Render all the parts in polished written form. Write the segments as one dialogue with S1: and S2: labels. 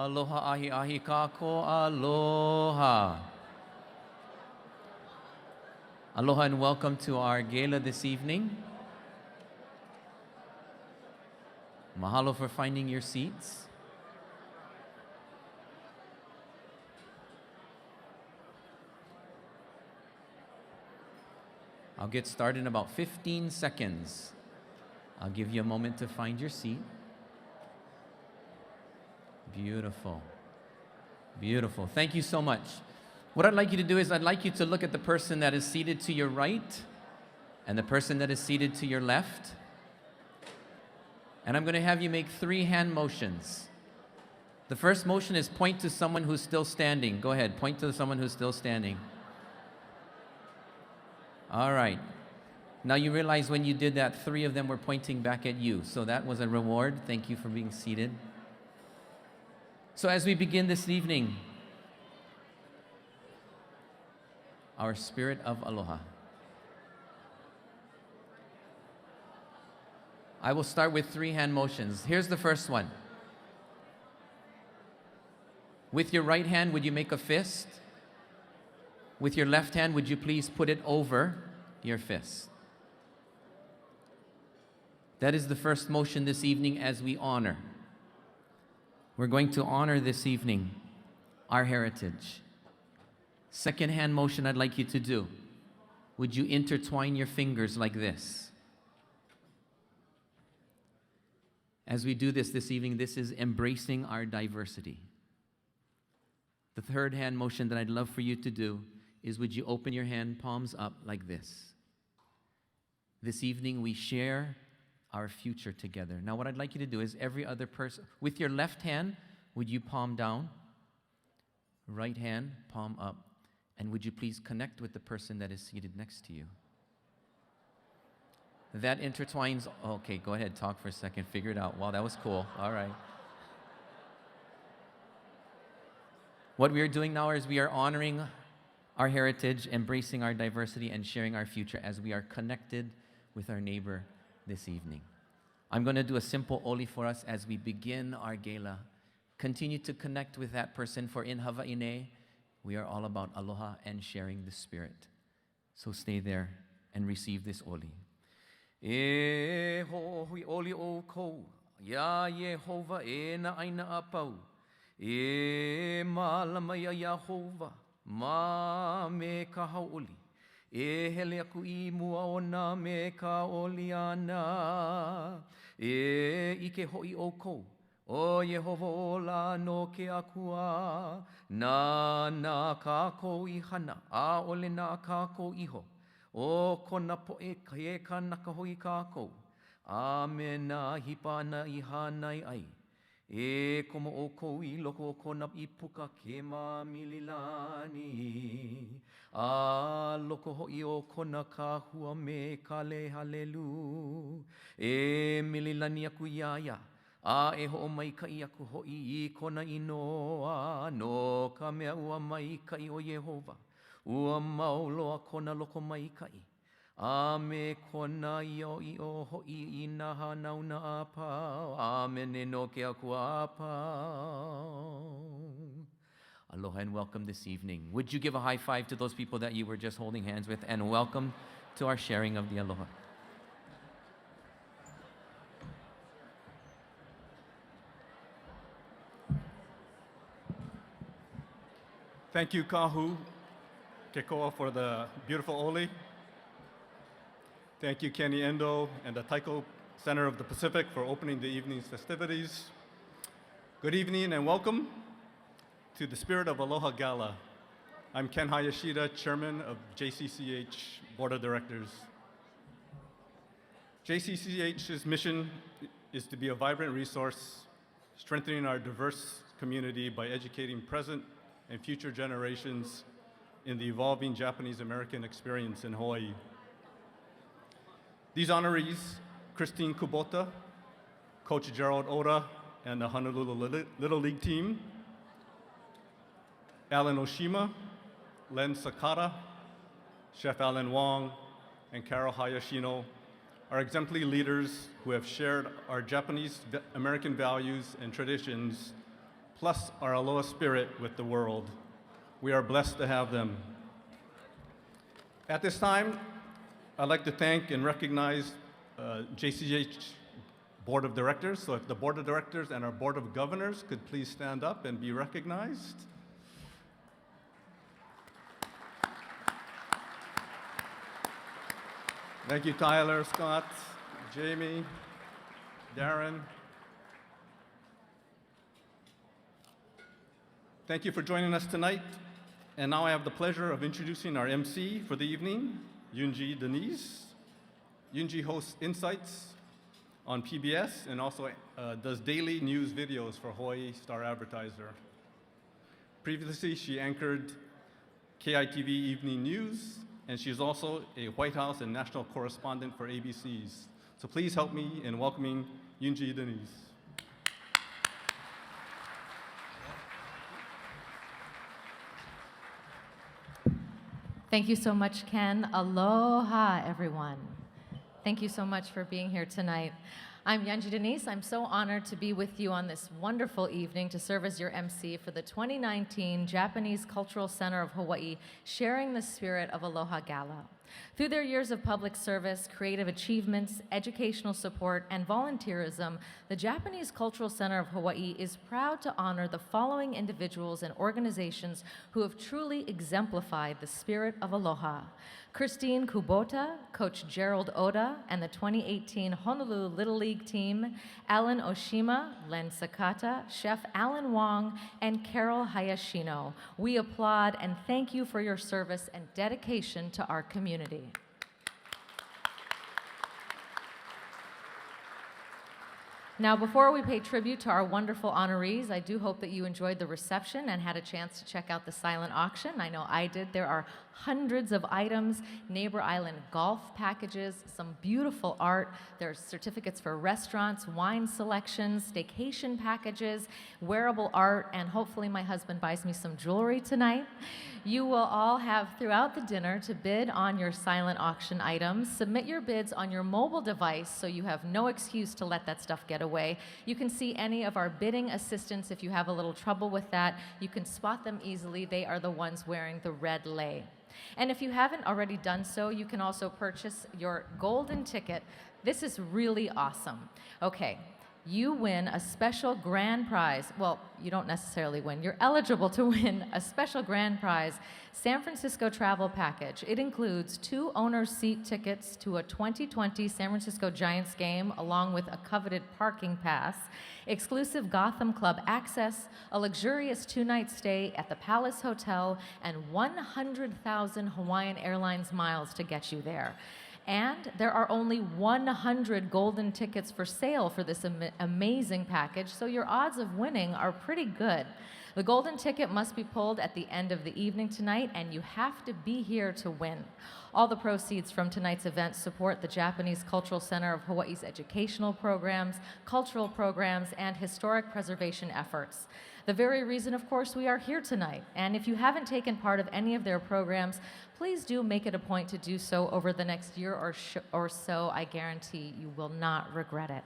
S1: Aloha ahi ahi kako, aloha. Aloha and welcome to our gala this evening. Mahalo for finding your seats. I'll get started in about 15 seconds. I'll give you a moment to find your seat. Beautiful. Beautiful. Thank you so much. What I'd like you to do is I'd like you to look at the person that is seated to your right and the person that is seated to your left. And I'm going to have you make 3 hand motions. The first motion is point to someone who's still standing. Go ahead, point to someone who's still standing. All right. Now you realize when you did that, 3 of them were pointing back at you. So that was a reward. Thank you for being seated. So as we begin this evening, our spirit of aloha. I will start with 3 hand motions. Here's the first one. With your right hand, would you make a fist? With your left hand, would you please put it over your fist? That is the first motion this evening as we honor. We're going to honor this evening our heritage. Second hand motion I'd like you to do. Would you intertwine your fingers like this? As we do this evening, this is embracing our diversity. The third hand motion that I'd love for you to do is would you open your hand palms up like this? This evening we share our future together. Now what I'd like you to do is every other person, with your left hand, would you palm down? Right hand, palm up. And would you please connect with the person that is seated next to you? That intertwines, okay, go ahead, talk for a second, figure it out. Wow, that was cool, all right. What we are doing now is we are honoring our heritage, embracing our diversity, and sharing our future as we are connected with our neighbor this evening. I'm going to do a simple oli for us as we begin our gala. Continue to connect with that person, for in Hawaiʻi, we are all about aloha and sharing the spirit. So stay there and receive this oli. E ho'i oli o kou, ya Yehova e na aina apau. E malama ya Yehova, ma me ka hauli. E hele aku I mua ona me ka oli ana. E ike ho'i o kou, o Yehova ola no ke akua. Na kako I hana, a ole na kako iho. O kona poe ke kanaka hoi kako. A me na hipa na I hanai ai. E komo o kou I loko o kona I puka ke mamililani. A loko ho'i o kona kahua me kale halelu. E mililani aku iaia. A e ho'o maikai aku ho'i I kona inoa. No ka mea ua maikai o Yehova. Ua mauloa kona loko maikai. A me kona ioi o ho'i I na hanau na apau. A me ne no ke aku apau. Aloha and welcome this evening. Would you give a high five to those people that you were just holding hands with, and welcome to our sharing of the aloha.
S2: Thank you, Kahu Kekoa, for the beautiful oli. Thank you, Kenny Endo and the Taiko Center of the Pacific for opening the evening's festivities. Good evening and welcome to the Spirit of Aloha Gala. I'm Ken Hayashida, Chairman of JCCH Board of Directors. JCCH's mission is to be a vibrant resource, strengthening our diverse community by educating present and future generations in the evolving Japanese-American experience in Hawaii. These honorees, Christine Kubota, Coach Gerald Oda, and the Honolulu Little League team, Alan Oshima, Len Sakata, Chef Alan Wong, and Carol Hayashino, are exemplary leaders who have shared our Japanese-American values and traditions, plus our Aloha spirit with the world. We are blessed to have them. At this time, I'd like to thank and recognize JCCH Board of Directors. So if the Board of Directors and our Board of Governors could please stand up and be recognized. Thank you, Tyler, Scott, Jamie, Darren. Thank you for joining us tonight. And now I have the pleasure of introducing our MC for the evening, Yunji Denise. Yunji hosts Insights on PBS and also does daily news videos for Hawaii Star Advertiser. Previously, she anchored KITV Evening News, and she's also a White House and national correspondent for ABC's. So please help me in welcoming Yunji Denise.
S3: Thank you so much, Ken. Aloha, everyone. Thank you so much for being here tonight. I'm Yunji Denise. I'm so honored to be with you on this wonderful evening to serve as your MC for the 2019 Japanese Cultural Center of Hawaii, Sharing the Spirit of Aloha Gala. Through their years of public service, creative achievements, educational support, and volunteerism, the Japanese Cultural Center of Hawaii is proud to honor the following individuals and organizations who have truly exemplified the spirit of aloha. Christine Kubota, Coach Gerald Oda, and the 2018 Honolulu Little League team, Alan Oshima, Len Sakata, Chef Alan Wong, and Carol Hayashino. We applaud and thank you for your service and dedication to our community. Now, before we pay tribute to our wonderful honorees, I do hope that you enjoyed the reception and had a chance to check out the silent auction. I know I did. There are hundreds of items, Neighbor Island golf packages, some beautiful art. There's certificates for restaurants, wine selections, staycation packages, wearable art, and hopefully my husband buys me some jewelry tonight. You will all have throughout the dinner to bid on your silent auction items. Submit your bids on your mobile device so you have no excuse to let that stuff get away. You can see any of our bidding assistants if you have a little trouble with that. You can spot them easily. They are the ones wearing the red lei. And if you haven't already done so, you can also purchase your golden ticket. This is really awesome. Okay. You win a special grand prize. Well, you don't necessarily win. You're eligible to win a special grand prize San Francisco travel package. It includes 2 owner's seat tickets to a 2020 San Francisco Giants game, along with a coveted parking pass, exclusive Gotham Club access, a luxurious 2-night stay at the Palace Hotel, and 100,000 Hawaiian Airlines miles to get you there. And there are only 100 golden tickets for sale for this amazing package, so your odds of winning are pretty good. The golden ticket must be pulled at the end of the evening tonight, and you have to be here to win. All the proceeds from tonight's event support the Japanese Cultural Center of Hawaii's educational programs, cultural programs, and historic preservation efforts. The very reason, of course, we are here tonight. And if you haven't taken part of any of their programs, please do make it a point to do so over the next year or so. I guarantee you will not regret it.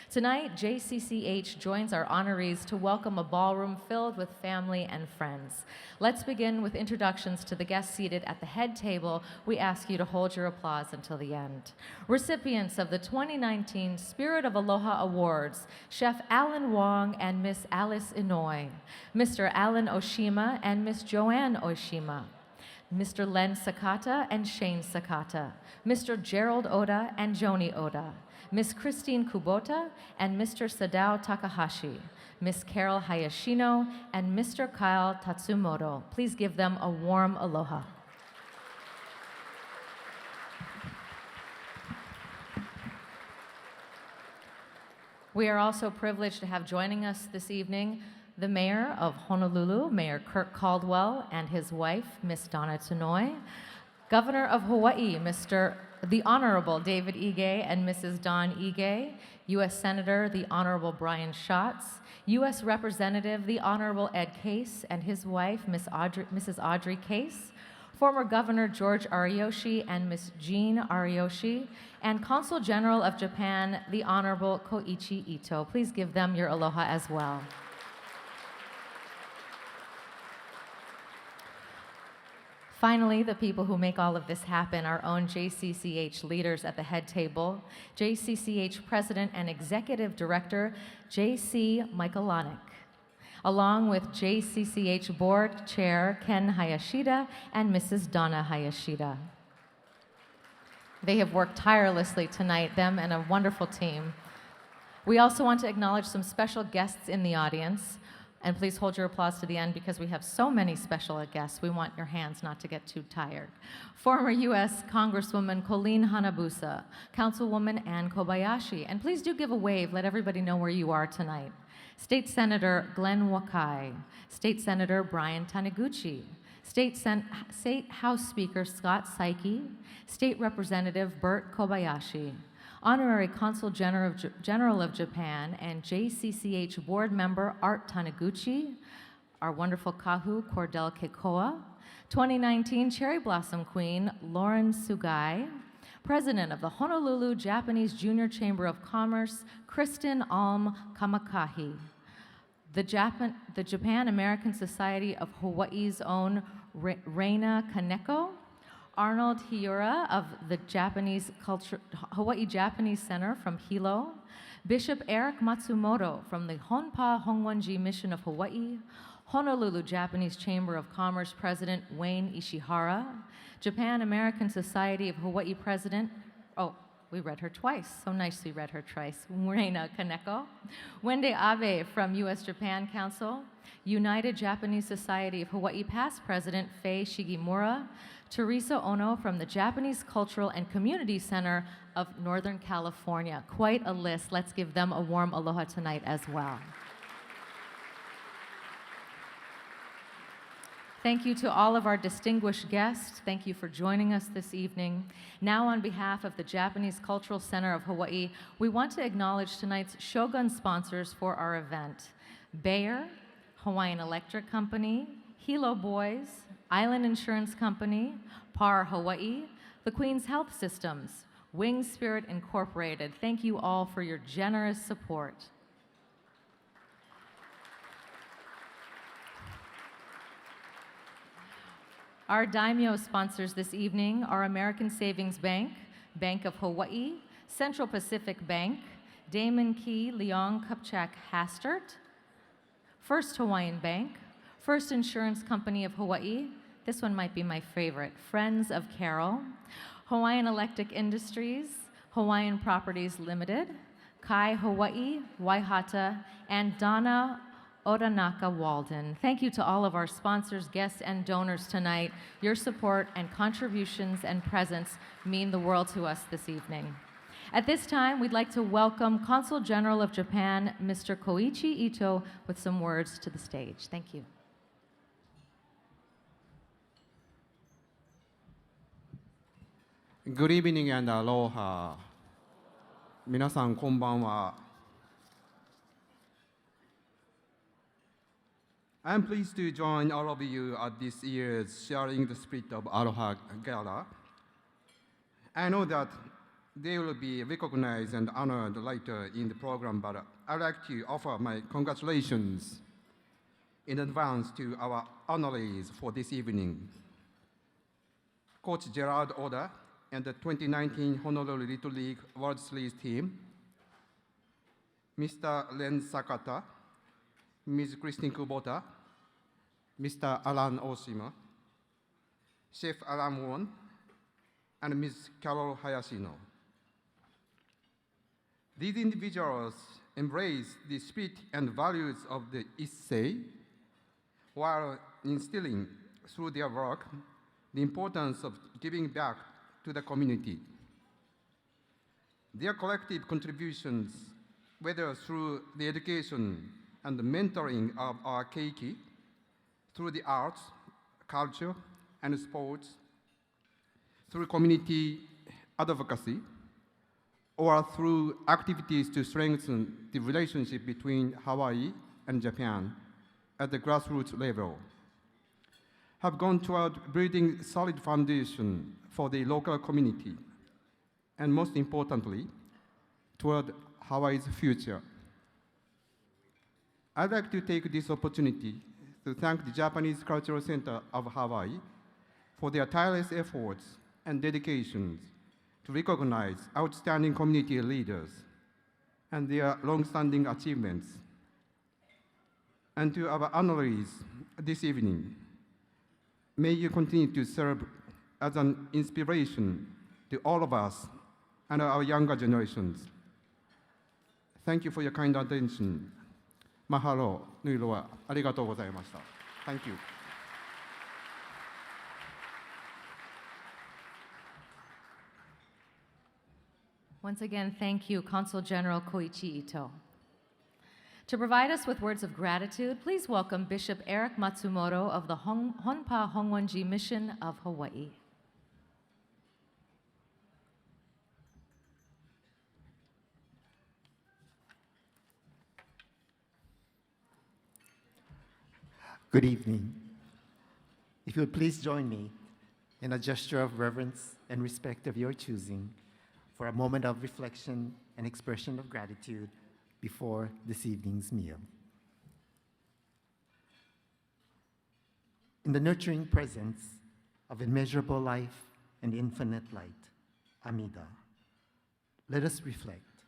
S3: Tonight, JCCH joins our honorees to welcome a ballroom filled with family and friends. Let's begin with introductions to the guests seated at the head table. We ask you to hold your applause until the end. Recipients of the 2019 Spirit of Aloha Awards, Chef Alan Wong and Miss Alice Inouye, Mr. Alan Oshima and Miss Joanne Oshima, Mr. Len Sakata and Shane Sakata, Mr. Gerald Oda and Joni Oda, Miss Christine Kubota and Mr. Sadao Takahashi, Miss Carol Hayashino and Mr. Kyle Tatsumoto. Please give them a warm aloha. We are also privileged to have joining us this evening the Mayor of Honolulu, Mayor Kirk Caldwell, and his wife, Miss Donna Tanoe, Governor of Hawaii, the Honorable David Ige and Mrs. Dawn Ige, U.S. Senator, the Honorable Brian Schatz, U.S. Representative, the Honorable Ed Case and his wife, Mrs. Audrey Case, former Governor George Ariyoshi and Miss Jean Ariyoshi, and Consul General of Japan, the Honorable Koichi Ito. Please give them your aloha as well. Finally, the people who make all of this happen, our own JCCH leaders at the head table, JCCH President and Executive Director, J.C. Michaelonic, along with JCCH Board Chair Ken Hayashida and Mrs. Donna Hayashida. They have worked tirelessly tonight, them and a wonderful team. We also want to acknowledge some special guests in the audience. And please hold your applause to the end because we have so many special guests. We want your hands not to get too tired. Former U.S. Congresswoman Colleen Hanabusa, Councilwoman Ann Kobayashi, and please do give a wave. Let everybody know where you are tonight. State Senator Glenn Wakai, State Senator Brian Taniguchi, State House Speaker Scott Saiki, State Representative Bert Kobayashi, Honorary Consul General of Japan and JCCH Board Member Art Taniguchi, our wonderful Kahu Cordell Kekoa, 2019 Cherry Blossom Queen Lauren Sugai, President of the Honolulu Japanese Junior Chamber of Commerce Kristen Alm Kamakahi, the Japan American Society of Hawaii's own Reina Kaneko, Arnold Hiura of the Hawaii Japanese Center from Hilo, Bishop Eric Matsumoto from the Honpa Hongwanji Mission of Hawaii, Honolulu Japanese Chamber of Commerce President Wayne Ishihara, Japan American Society of Hawaii President, we read her twice, so nicely read her twice, Reina Kaneko, Wende Abe from U.S.-Japan Council, United Japanese Society of Hawaii past President Faye Shigimura, Teresa Ono from the Japanese Cultural and Community Center of Northern California. Quite a list. Let's give them a warm aloha tonight as well. Thank you to all of our distinguished guests. Thank you for joining us this evening. Now, on behalf of the Japanese Cultural Center of Hawaii, we want to acknowledge tonight's Shogun sponsors for our event: Bayer, Hawaiian Electric Company, Hilo Boys, Island Insurance Company, PAR Hawaii, the Queen's Health Systems, Wing Spirit Incorporated. Thank you all for your generous support. Our daimyo sponsors this evening are American Savings Bank, Bank of Hawaii, Central Pacific Bank, Damon Key Leong Kupchak Hastert, First Hawaiian Bank, First Insurance Company of Hawaii, this one might be my favorite, Friends of Carol, Hawaiian Electric Industries, Hawaiian Properties Limited, Kai Hawaii, Waihata, and Donna Odanaka Walden. Thank you to all of our sponsors, guests, and donors tonight. Your support and contributions and presence mean the world to us this evening. At this time, we'd like to welcome Consul General of Japan, Mr. Koichi Ito, with some words to the stage. Thank you.
S4: Good evening and aloha. 皆さんこんばんは。I am pleased to join all of you at this year's Sharing the Spirit of Aloha Gala. I know that they will be recognized and honored later in the program, but I'd like to offer my congratulations in advance to our honorees for this evening. Coach Gerard Oda and the 2019 Honolulu Little League World Series team, Mr. Len Sakata, Ms. Christine Kubota, Mr. Alan Oshima, Chef Alan Won, and Ms. Carol Hayashino. These individuals embrace the spirit and values of the Issei while instilling through their work the importance of giving back to the community. Their collective contributions, whether through the education and the mentoring of our keiki, through the arts, culture, and sports, through community advocacy, or through activities to strengthen the relationship between Hawaii and Japan at the grassroots level, have gone toward building a solid foundation for the local community, and most importantly, toward Hawaii's future. I'd like to take this opportunity to thank the Japanese Cultural Center of Hawaii for their tireless efforts and dedications to recognize outstanding community leaders and their long-standing achievements. And to our honorees this evening, may you continue to serve as an inspiration to all of us and our younger generations. Thank you for your kind attention. Mahalo, nui loa, arigatou gozaimashita. Thank you.
S3: Once again, thank you, Consul General Koichi Ito. To provide us with words of gratitude, please welcome Bishop Eric Matsumoto of the Honpa Hongwanji Mission of Hawaii.
S5: Good evening. If you would please join me in a gesture of reverence and respect of your choosing for a moment of reflection and expression of gratitude before this evening's meal. In the nurturing presence of immeasurable life and infinite light, Amida, let us reflect.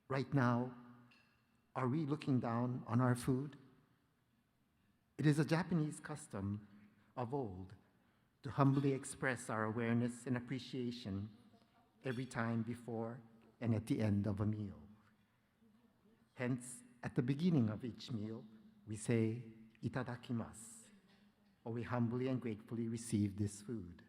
S5: Right now, are we looking down on our food? It is a Japanese custom of old to humbly express our awareness and appreciation every time before and at the end of a meal. Hence, at the beginning of each meal, we say, "Itadakimasu," or we humbly and gratefully receive this food,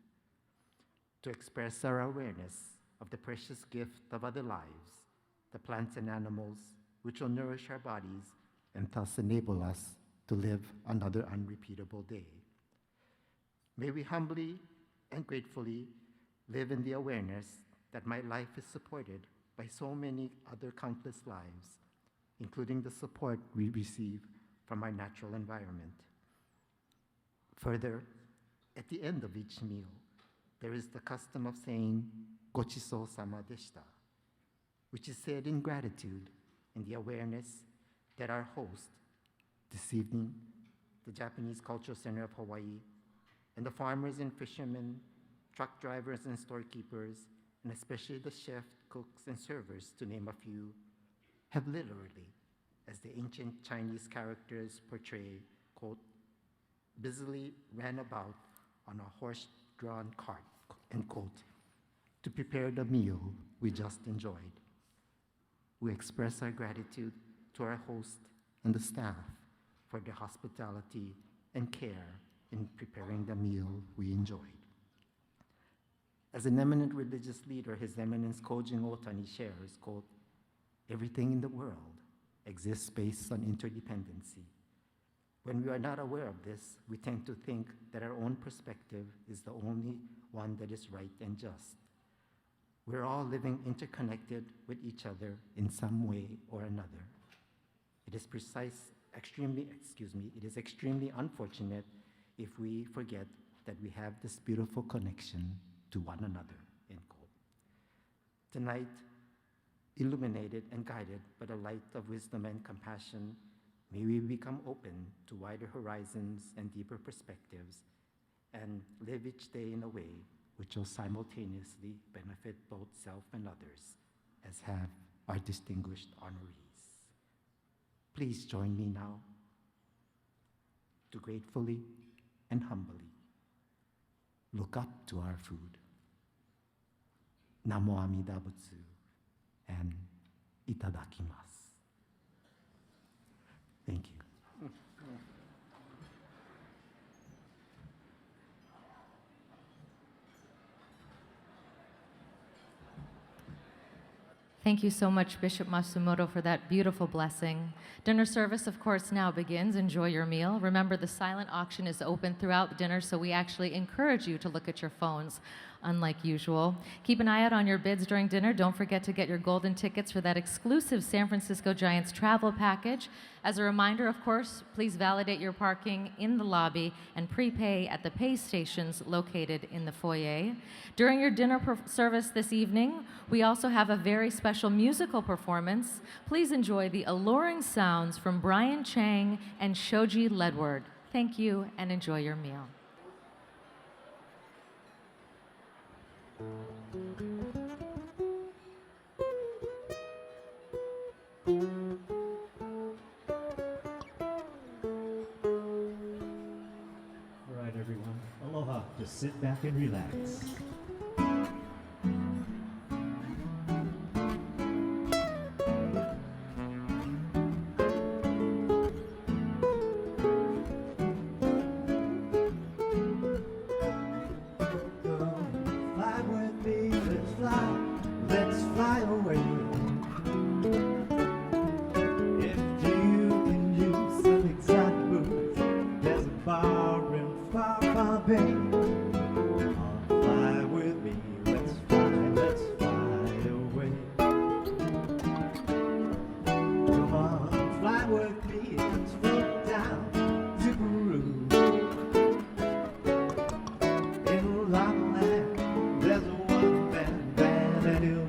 S5: to express our awareness of the precious gift of other lives, the plants and animals, which will nourish our bodies and thus enable us to live another unrepeatable day. May we humbly and gratefully live in the awareness that my life is supported by so many other countless lives, including the support we receive from our natural environment. Further, at the end of each meal, there is the custom of saying, "Gochiso sama deshita," which is said in gratitude in the awareness that our host, this evening, the Japanese Cultural Center of Hawaii, and the farmers and fishermen, truck drivers and storekeepers, and especially the chef, cooks, and servers, to name a few, have literally, as the ancient Chinese characters portray, quote, busily ran about on a horse-drawn cart, end quote, to prepare the meal we just enjoyed. We express our gratitude to our host and the staff for their hospitality and care in preparing the meal we enjoyed. As an eminent religious leader, His Eminence Kojin Otani shares, quote, "Everything in the world exists based on interdependency. When we are not aware of this, we tend to think that our own perspective is the only one that is right and just. We're all living interconnected with each other in some way or another. It is extremely unfortunate if we forget that we have this beautiful connection to one another," end quote. Tonight, illuminated and guided by the light of wisdom and compassion, may we become open to wider horizons and deeper perspectives and live each day in a way which will simultaneously benefit both self and others, as have our distinguished honorees. Please join me now to gratefully and humbly look up to our food. Namo Amida Butsu and Itadakimasu. Thank you.
S3: Thank you so much, Bishop Matsumoto, for that beautiful blessing. Dinner service, of course, now begins. Enjoy your meal. Remember, the silent auction is open throughout dinner, so we actually encourage you to look at your phones, unlike usual. Keep an eye out on your bids during dinner. Don't forget to get your golden tickets for that exclusive San Francisco Giants travel package. As a reminder, of course, please validate your parking in the lobby and prepay at the pay stations located in the foyer. During your dinner service this evening, we also have a very special musical performance. Please enjoy the alluring sounds from Brian Chang and Shoji Ledward. Thank you and enjoy your meal.
S6: All right, everyone. Aloha. Just sit back and relax. Fly with me, let's fly. Let's fly away. If you can use some exotic boots, there's a bar in far, far bay. Fly with me, let's fly away. Come on, fly with me, let's float down to Peru. In Llama Land, there's a one-man band, and he'll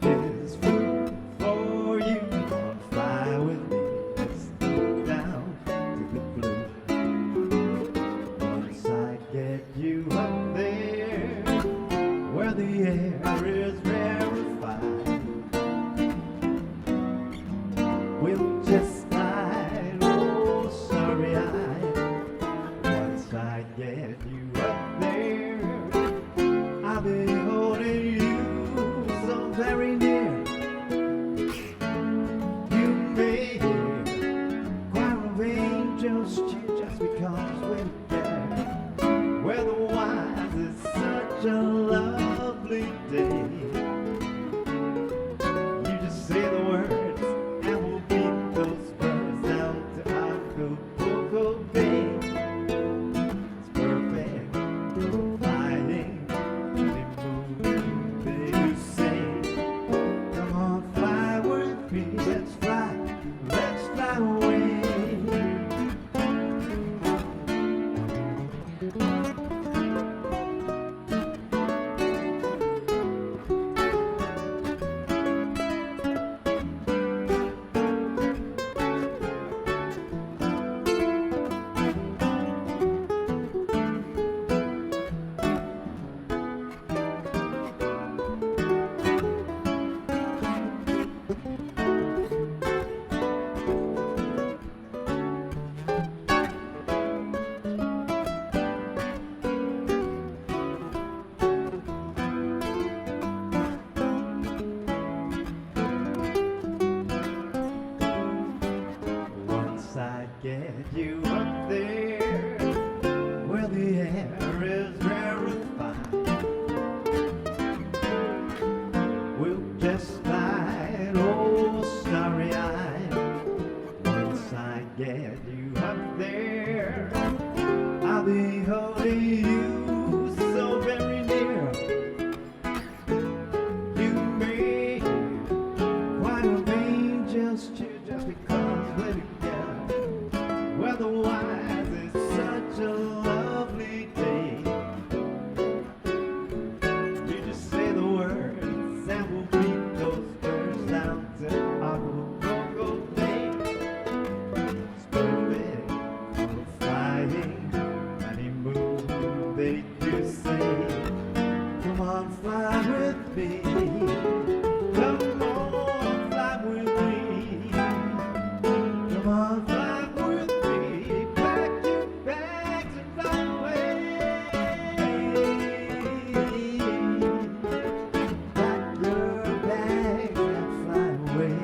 S6: do his food for you. Come on, fly with me, let's go down to the blue. Once I get you up there, where the air is rarefied, we'll just slide, oh, starry-eyed. Once I get you up there, I'll be holding you so very near. You may hear choir of angels cheer just because we're there. Where the wise is such a lovely day. You just say the words and we'll beat those birds down to Acapulco Bay. It's perfect for flying, honeymoon, they say. Come on, fly with me, let's fly away. Once I get you up there, where the air is rarefied, we'll just slide, oh, starry-eyed. Once I get you up there, I'll be holding you so very near. You may hear choir of angels cheer just because we're together. Where the wise is such a lovely day. You just say the words and we'll beat those birds down to Acapulco Bay. It's perfect for flying, honeymoon, they do say. Come on, fly with me. Come on, fly with me. Come on, fly with me. Pack your bags and fly away. Pack your bags and fly away.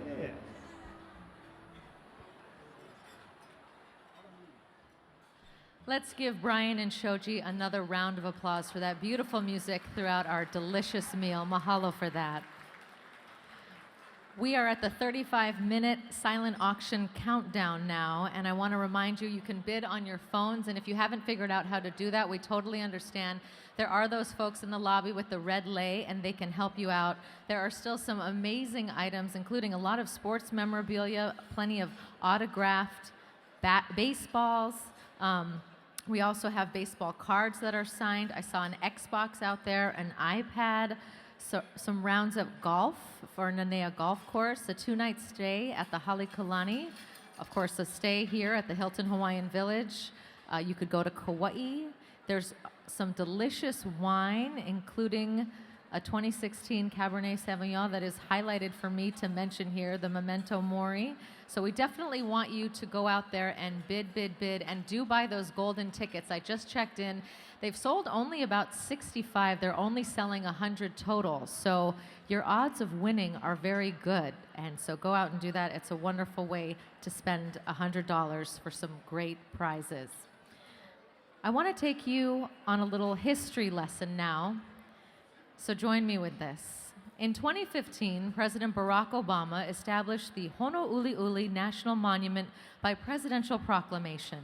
S6: Yeah.
S3: Let's give Brian and Shoji another round of applause for that beautiful music throughout our delicious meal. Mahalo for that. We are at the 35-minute silent auction countdown now, and I want to remind you, you can bid on your phones, and if you haven't figured out how to do that, we totally understand. There are those folks in the lobby with the red lei, and they can help you out. There are still some amazing items, including a lot of sports memorabilia, plenty of autographed baseballs. We also have baseball cards that are signed. I saw an Xbox out there, an iPad. some rounds of golf for Nanea Golf Course, a 2-night stay at the Halekulani, of course, a stay here at the Hilton Hawaiian Village. You could go to Kauai. There's some delicious wine, including a 2016 Cabernet Sauvignon that is highlighted for me to mention here, the Memento Mori. So we definitely want you to go out there and bid, and do buy those golden tickets. I just checked in. They've sold only about 65. They're only selling 100 total. So your odds of winning are very good. And so go out and do that. It's a wonderful way to spend $100 for some great prizes. I want to take you on a little history lesson now. So join me with this. In 2015, President Barack Obama established the Honouli'uli National Monument by presidential proclamation.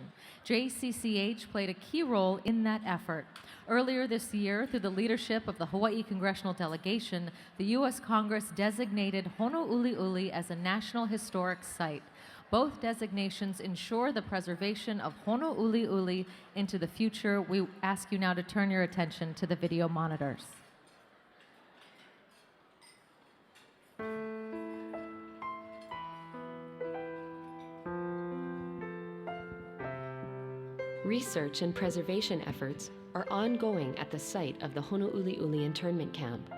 S3: JCCH played a key role in that effort. Earlier this year, through the leadership of the Hawaii Congressional Delegation, the U.S. Congress designated Honouli'uli as a National Historic Site. Both designations ensure the preservation of Honouli'uli into the future. We ask you now to turn your attention to the video monitors.
S7: Research and preservation efforts are ongoing at the site of the Honouli'uli internment camp.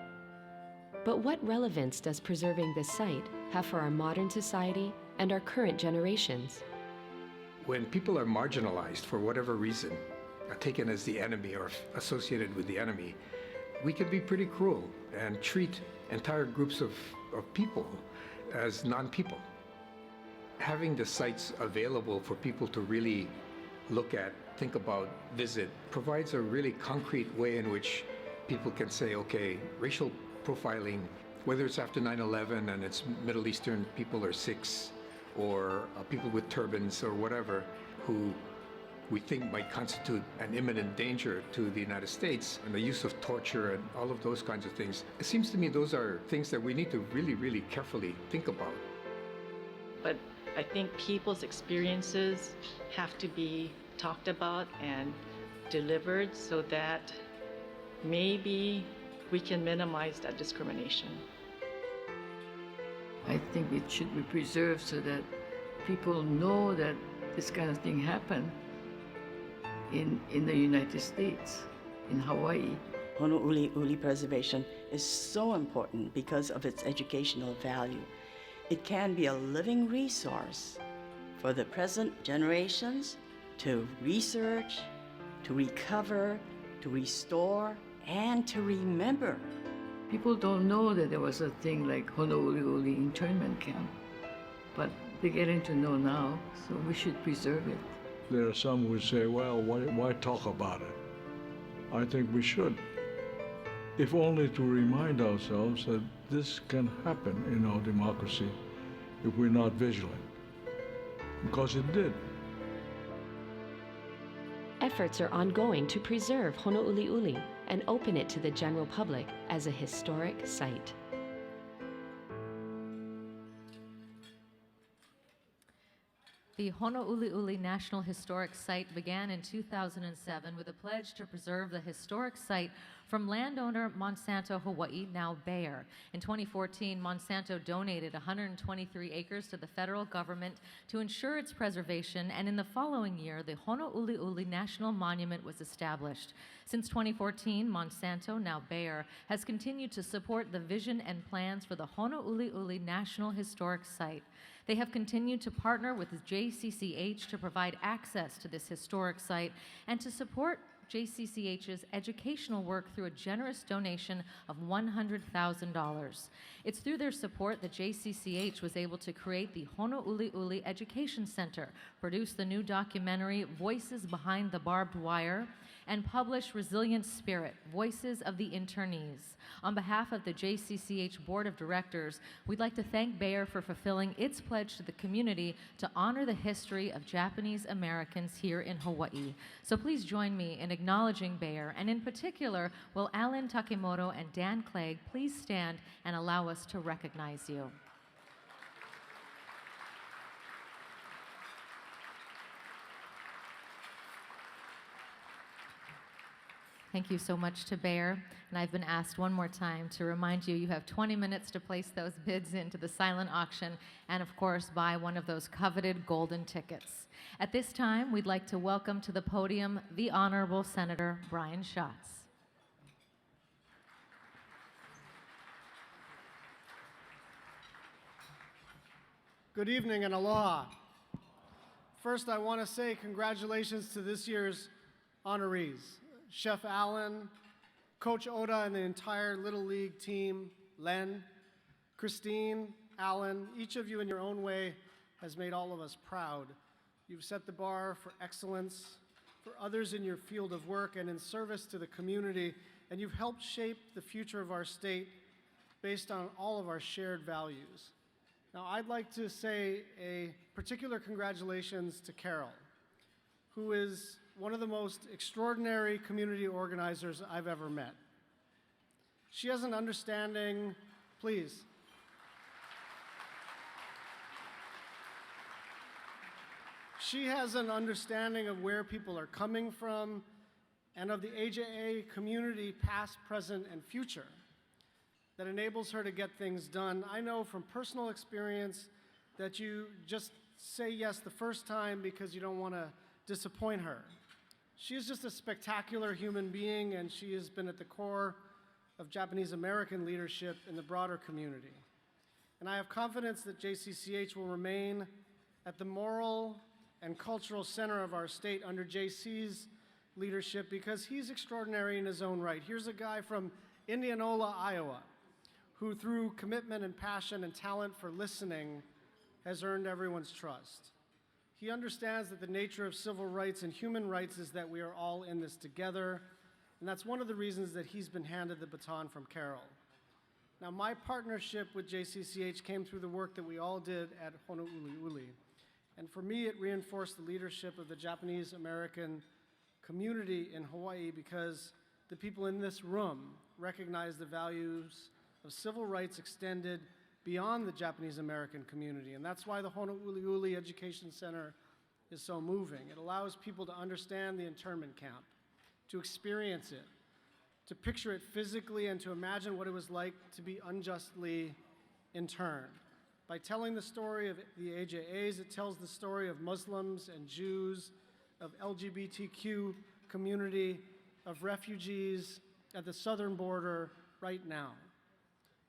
S7: But what relevance does preserving this site have for our modern society and our current generations?
S8: When people are marginalized for whatever reason, taken as the enemy or associated with the enemy, we can be pretty cruel and treat entire groups of people as non-people. Having the sites available for people to really look at, think about, visit, provides a really concrete way in which people can say, okay, racial profiling, whether it's after 9/11 and it's Middle Eastern people or Sikhs or people with turbans or whatever who we think might constitute an imminent danger to the United States, and the use of torture and all of those kinds of things. It seems to me those are things that we need to really, really carefully think about.
S9: But I think people's experiences have to be talked about and delivered so that maybe we can minimize that discrimination.
S10: I think it should be preserved so that people know that this kind of thing happened in the United States, in Hawaii.
S11: Honouli'uli preservation is so important because of its educational value. It can be a living resource for the present generations to research, to recover, to restore, and to remember.
S10: People don't know that there was a thing like Honouli'uli internment camp, but they're getting to know now, so we should preserve it.
S12: There are some who say, well, why talk about it? I think we should, if only to remind ourselves that this can happen in our democracy if we're not vigilant, because it did.
S7: Efforts are ongoing to preserve Honouli'uli and open it to the general public as a historic site.
S3: The Honouli'uli National Historic Site began in 2007 with a pledge to preserve the historic site from landowner Monsanto Hawaii, now Bayer. In 2014, Monsanto donated 123 acres to the federal government to ensure its preservation, and in the following year, the Honouli'uli National Monument was established. Since 2014, Monsanto, now Bayer, has continued to support the vision and plans for the Honouli'uli National Historic Site. They have continued to partner with the JCCH to provide access to this historic site and to support JCCH's educational work through a generous donation of $100,000. It's through their support that JCCH was able to create the Honouli'uli Education Center, produce the new documentary Voices Behind the Barbed Wire, and publish Resilient Spirit, Voices of the Internees. On behalf of the JCCH Board of Directors, we'd like to thank Bayer for fulfilling its pledge to the community to honor the history of Japanese Americans here in Hawaii. So please join me in acknowledging Bayer, and in particular, will Alan Takemoto and Dan Clegg please stand and allow us to recognize you. Thank you so much to Bear. And I've been asked one more time to remind you, you have 20 minutes to place those bids into the silent auction and, of course, buy one of those coveted golden tickets. At this time, we'd like to welcome to the podium the Honorable Senator Brian Schatz.
S13: Good evening and aloha. First, I want to say congratulations to this year's honorees. Chef Allen, Coach Oda, and the entire Little League team, Len, Christine, Alan, each of you in your own way has made all of us proud. You've set the bar for excellence, for others in your field of work and in service to the community, and you've helped shape the future of our state based on all of our shared values. Now, I'd like to say a particular congratulations to Carol, who is one of the most extraordinary community organizers I've ever met. She has an understanding, please. She has an understanding of where people are coming from and of the AJA community, past, present, and future, that enables her to get things done. I know from personal experience that you just say yes the first time because you don't want to disappoint her. She is just a spectacular human being, and she has been at the core of Japanese American leadership in the broader community. And I have confidence that JCCH will remain at the moral and cultural center of our state under JC's leadership because he's extraordinary in his own right. Here's a guy from Indianola, Iowa, who through commitment and passion and talent for listening has earned everyone's trust. He understands that the nature of civil rights and human rights is that we are all in this together, and that's one of the reasons that he's been handed the baton from Carol. Now, my partnership with JCCH came through the work that we all did at Honouliuli, and for me, it reinforced the leadership of the Japanese American community in Hawaii because the people in this room recognize the values of civil rights extended beyond the Japanese American community. And that's why the Honouliuli Education Center is so moving. It allows people to understand the internment camp, to experience it, to picture it physically, and to imagine what it was like to be unjustly interned. By telling the story of the AJAs, it tells the story of Muslims and Jews, of LGBTQ community, of refugees at the southern border right now.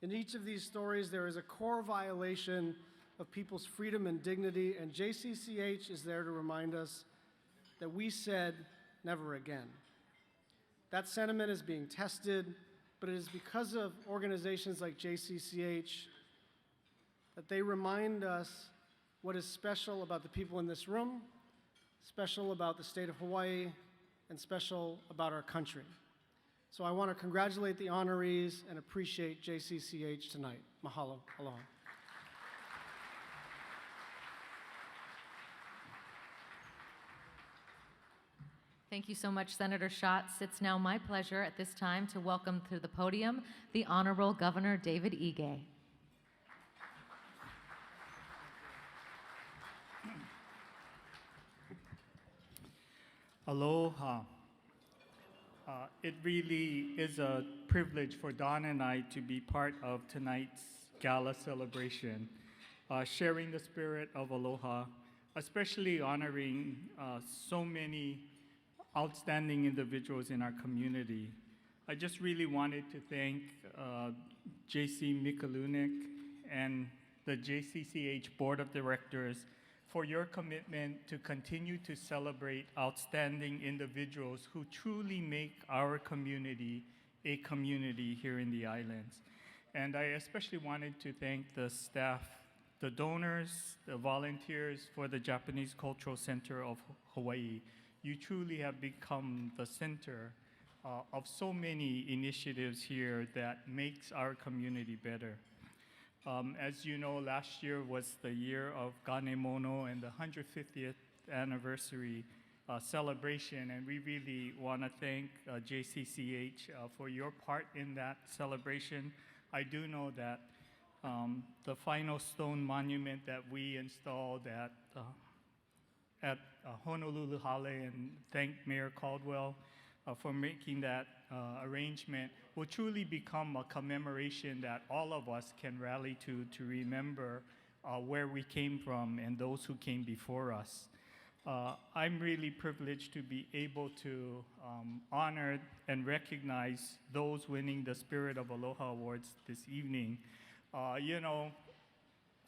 S13: In each of these stories, there is a core violation of people's freedom and dignity, and JCCH is there to remind us that we said never again. That sentiment is being tested, but it is because of organizations like JCCH that they remind us what is special about the people in this room, special about the state of Hawaii, and special about our country. So I want to congratulate the honorees and appreciate JCCH tonight. Mahalo. Aloha.
S3: Thank you so much, Senator Schatz. It's now my pleasure at this time to welcome to the podium the Honorable Governor David Ige.
S14: Aloha. It really is a privilege for Don and I to be part of tonight's gala celebration, sharing the spirit of aloha, especially honoring so many outstanding individuals in our community. I just really wanted to thank J.C. Mikalunik and the JCCH Board of Directors for your commitment to continue to celebrate outstanding individuals who truly make our community a community here in the islands. And I especially wanted to thank the staff, the donors, the volunteers for the Japanese Cultural Center of Hawaii. You truly have become the center of so many initiatives here that makes our community better. As you know, last year was the year of Ganemono and the 150th anniversary celebration, and we really want to thank JCCH for your part in that celebration. I do know that the final stone monument that we installed at Honolulu Hale, and thank Mayor Caldwell, for making that arrangement, will truly become a commemoration that all of us can rally to remember where we came from and those who came before us. I'm really privileged to be able to honor and recognize those winning the Spirit of Aloha Awards this evening. You know,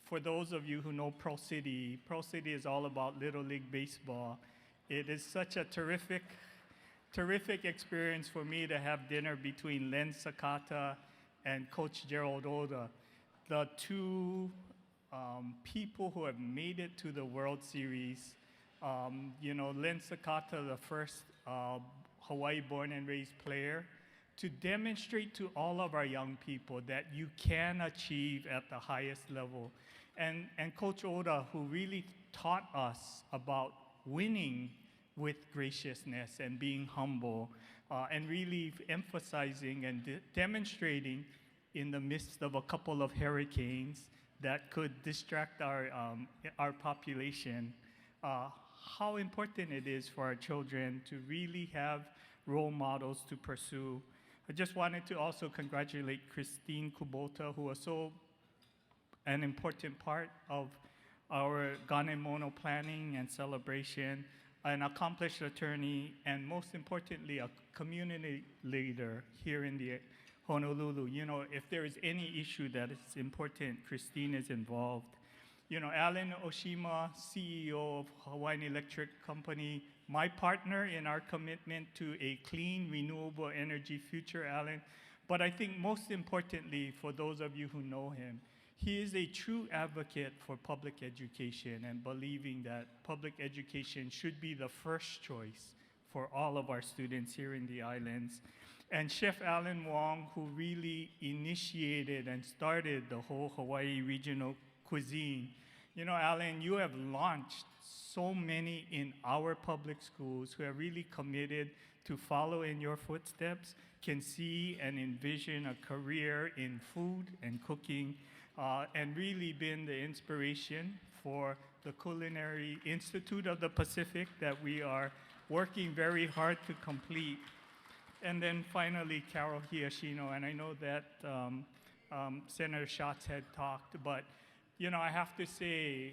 S14: for those of you who know Pro City is all about Little League Baseball. It is such a terrific experience for me to have dinner between Len Sakata and Coach Gerald Oda, the two people who have made it to the World Series. You know, Len Sakata, the first Hawaii born and raised player, to demonstrate to all of our young people that you can achieve at the highest level. And Coach Oda, who really taught us about winning with graciousness and being humble, and really emphasizing and demonstrating in the midst of a couple of hurricanes that could distract our population, how important it is for our children to really have role models to pursue. I just wanted to also congratulate Christine Kubota, who was so an important part of our Ganemono planning and celebration, an accomplished attorney, and most importantly, a community leader here in the Honolulu. You know, if there is any issue that is important, Christine is involved. You know, Alan Oshima, CEO of Hawaiian Electric Company, my partner in our commitment to a clean, renewable energy future, Alan. But I think most importantly, for those of you who know him, he is a true advocate for public education and believing that public education should be the first choice for all of our students here in the islands. And Chef Alan Wong, who really initiated and started the whole Hawaii regional cuisine. You know, Alan, you have launched so many in our public schools who have really committed to follow in your footsteps, can see and envision a career in food and cooking, and really been the inspiration for the Culinary Institute of the Pacific that we are working very hard to complete. And then finally, Carol Hiyashino, and I know that Senator Schatz had talked, but you know, I have to say,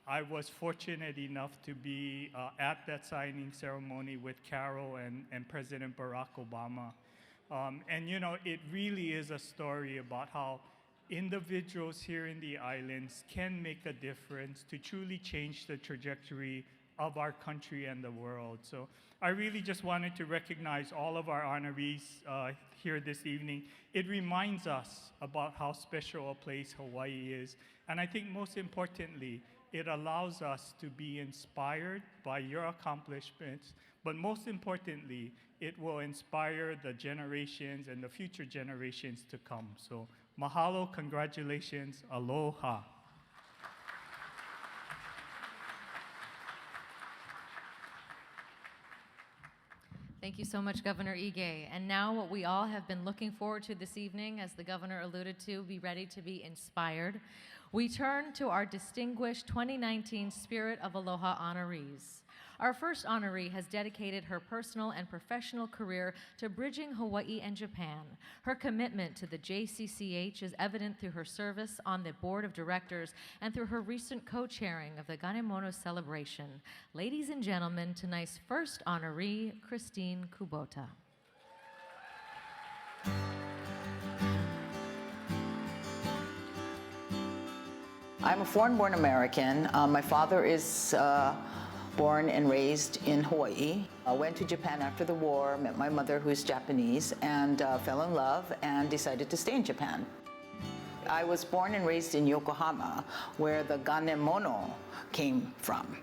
S14: I was fortunate enough to be at that signing ceremony with Carol and President Barack Obama. And you know, it really is a story about how individuals here in the islands can make a difference to truly change the trajectory of our country and the world. So I really just wanted to recognize all of our honorees here this evening. It reminds us about how special a place Hawaii is. And I think most importantly, it allows us to be inspired by your accomplishments, but most importantly, it will inspire the generations and the future generations to come. So mahalo, congratulations, aloha.
S3: Thank you so much, Governor Ige. And now what we all have been looking forward to this evening, as the governor alluded to, be ready to be inspired. We turn to our distinguished 2019 Spirit of Aloha honorees. Our first honoree has dedicated her personal and professional career to bridging Hawaii and Japan. Her commitment to the JCCH is evident through her service on the board of directors and through her recent co-chairing of the Ganemono celebration. Ladies and gentlemen, tonight's first honoree, Christine Kubota.
S15: I'm a foreign-born American. My father is born and raised in Hawaii. I went to Japan after the war, met my mother who is Japanese, and fell in love and decided to stay in Japan. I was born and raised in Yokohama, where the Ganemono came from.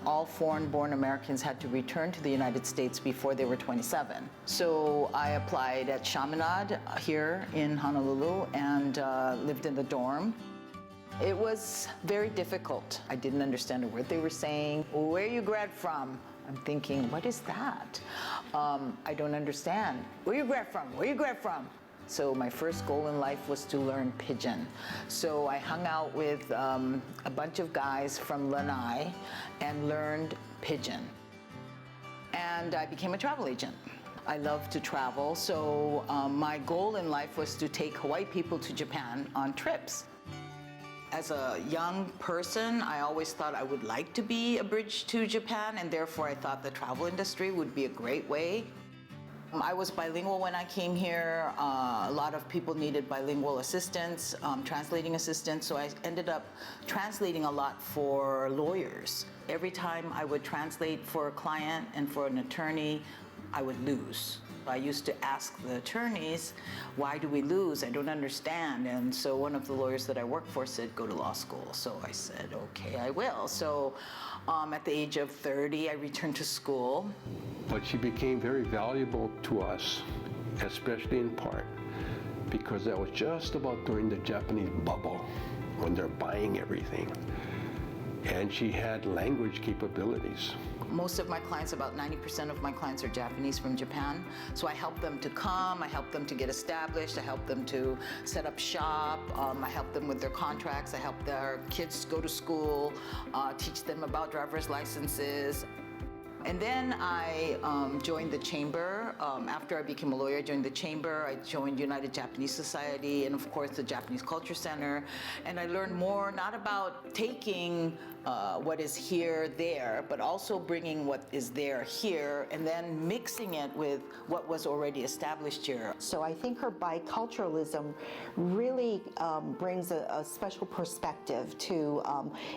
S15: All foreign-born Americans had to return to the United States before they were 27. So I applied at Chaminade here in Honolulu and lived in the dorm. It was very difficult. I didn't understand a word they were saying. Where you grad from? I'm thinking, what is that? I don't understand. Where you grad from? Where you grad from? So my first goal in life was to learn Pidgin. So I hung out with a bunch of guys from Lanai and learned Pidgin. and I became a travel agent. I love to travel, so my goal in life was to take Hawaii people to Japan on trips. As a young person, I always thought I would like to be a bridge to Japan, and therefore I thought the travel industry would be a great way. I was bilingual when I came here. A lot of people needed bilingual assistance, translating assistance, so I ended up translating a lot for lawyers. Every time I would translate for a client and for an attorney, I would lose. I used to ask the attorneys, why do we lose? I don't understand. And so one of the lawyers that I worked for said, go to law school. So I said, okay, I will. So at the age of 30, I returned to school.
S16: But she became very valuable to us, especially in part, because that was just about during the Japanese bubble, when they're buying everything. And she had language capabilities.
S15: Most of my clients, about 90% of my clients are Japanese from Japan. So I help them to come, I help them to get established, I help them to set up shop, I help them with their contracts, I help their kids go to school, teach them about driver's licenses. And then I joined the chamber. After I became a lawyer, I joined the chamber. I joined United Japanese Society and, of course, the Japanese Culture Center. And I learned more, not about taking what is here there, but also bringing what is there here and then mixing it with what was already established here.
S17: So I think her biculturalism really brings a special perspective to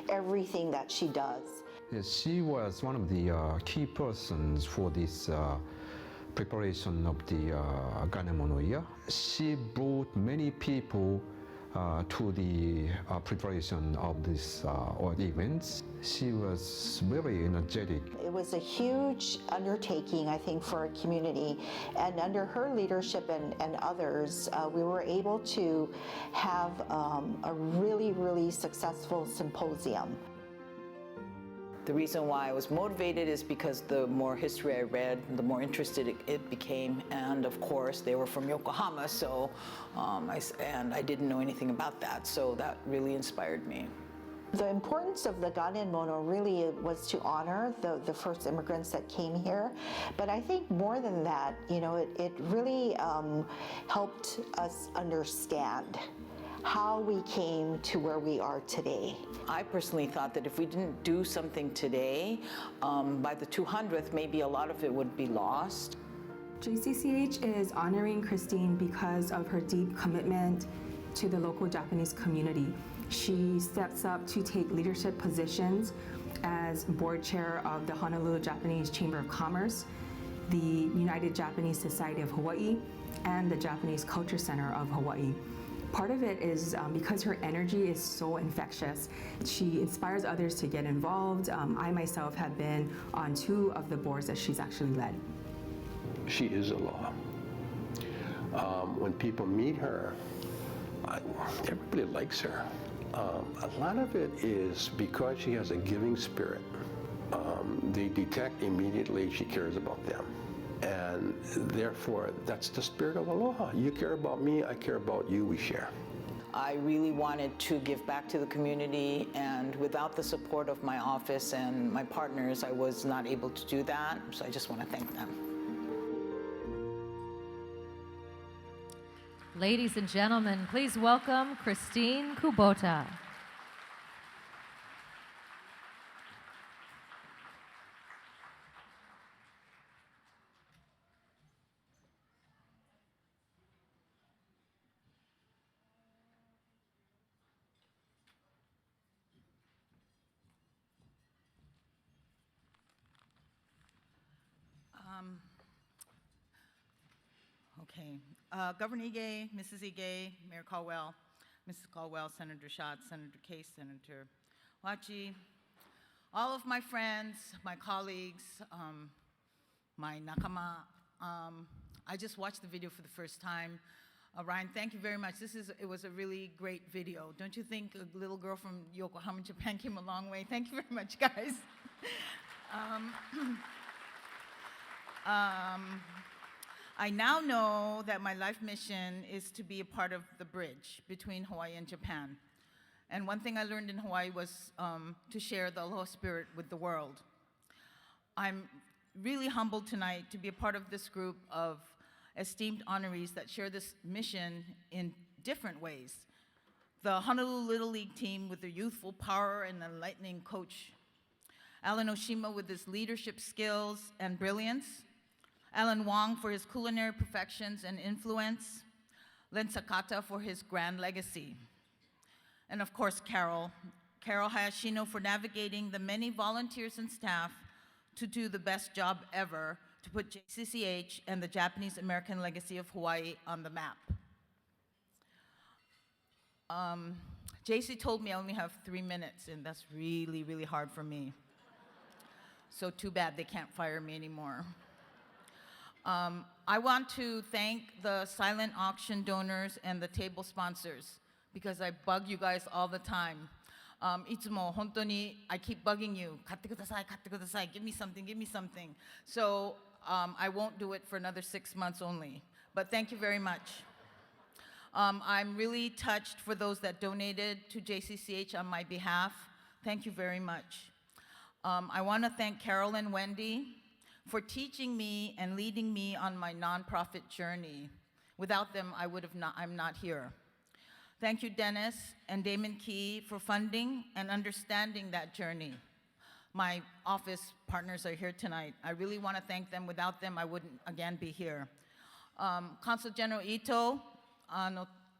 S17: everything that she does.
S18: She was one of the key persons for this preparation of the Ganemono year. She brought many people to the preparation of this events. She was very energetic.
S17: It was a huge undertaking, I think, for our community. And under her leadership and others, we were able to have a really, really successful symposium.
S15: The reason why I was motivated is because the more history I read, the more interested it became. And of course, they were from Yokohama, so I didn't know anything about that. So that really inspired me.
S17: The importance of the Ganemono really was to honor the first immigrants that came here. But I think more than that, you know, it really helped us understand how we came to where we are today.
S15: I personally thought that if we didn't do something today, by the 200th, maybe a lot of it would be lost.
S19: JCCH is honoring Christine because of her deep commitment to the local Japanese community. She steps up to take leadership positions as board chair of the Honolulu Japanese Chamber of Commerce, the United Japanese Society of Hawaii, and the Japanese Culture Center of Hawaii. Part of it is because her energy is so infectious. She inspires others to get involved. I myself have been on 2 of the boards that she's actually led.
S16: She is Aloha. When people meet her, everybody likes her. A lot of it is because she has a giving spirit. They detect immediately she cares about them. And therefore, that's the spirit of Aloha. You care about me, I care about you, we share.
S15: I really wanted to give back to the community, and without the support of my office and my partners, I was not able to do that, so I just want to thank them.
S3: Ladies and gentlemen, please welcome Christine Kubota.
S20: Okay. Governor Ige, Mrs. Ige, Mayor Caldwell, Mrs. Caldwell, Senator Schatz, Senator Case, Senator Wachi, all of my friends, my colleagues, my nakama. I just watched the video for the first time. Ryan, thank you very much. It was a really great video. Don't you think a little girl from Yokohama, Japan came a long way? Thank you very much, guys. I now know that my life mission is to be a part of the bridge between Hawaii and Japan. And one thing I learned in Hawaii was to share the Aloha spirit with the world. I'm really humbled tonight to be a part of this group of esteemed honorees that share this mission in different ways. The Honolulu Little League team with their youthful power and enlightening coach, Alan Oshima with his leadership skills and brilliance, Alan Wong for his culinary perfections and influence, Len Sakata for his grand legacy, and of course Carol Hayashino for navigating the many volunteers and staff to do the best job ever to put JCCH and the Japanese American legacy of Hawaii on the map. JC told me I only have 3 minutes, and that's really, really hard for me. So too bad they can't fire me anymore. I want to thank the silent auction donors and the table sponsors because I bug you guys all the time. いつも本当に I keep bugging you. 買ってください、買ってください. Give me something, give me something. So I won't do it for another 6 months only. But thank you very much. I'm really touched for those that donated to JCCH on my behalf. Thank you very much. I want to thank Carol and Wendy for teaching me and leading me on my nonprofit journey. Without them, I'm not here. Thank you, Dennis and Damon Key, for funding and understanding that journey. My office partners are here tonight. I really want to thank them. Without them, I wouldn't again be here. Consul General Ito,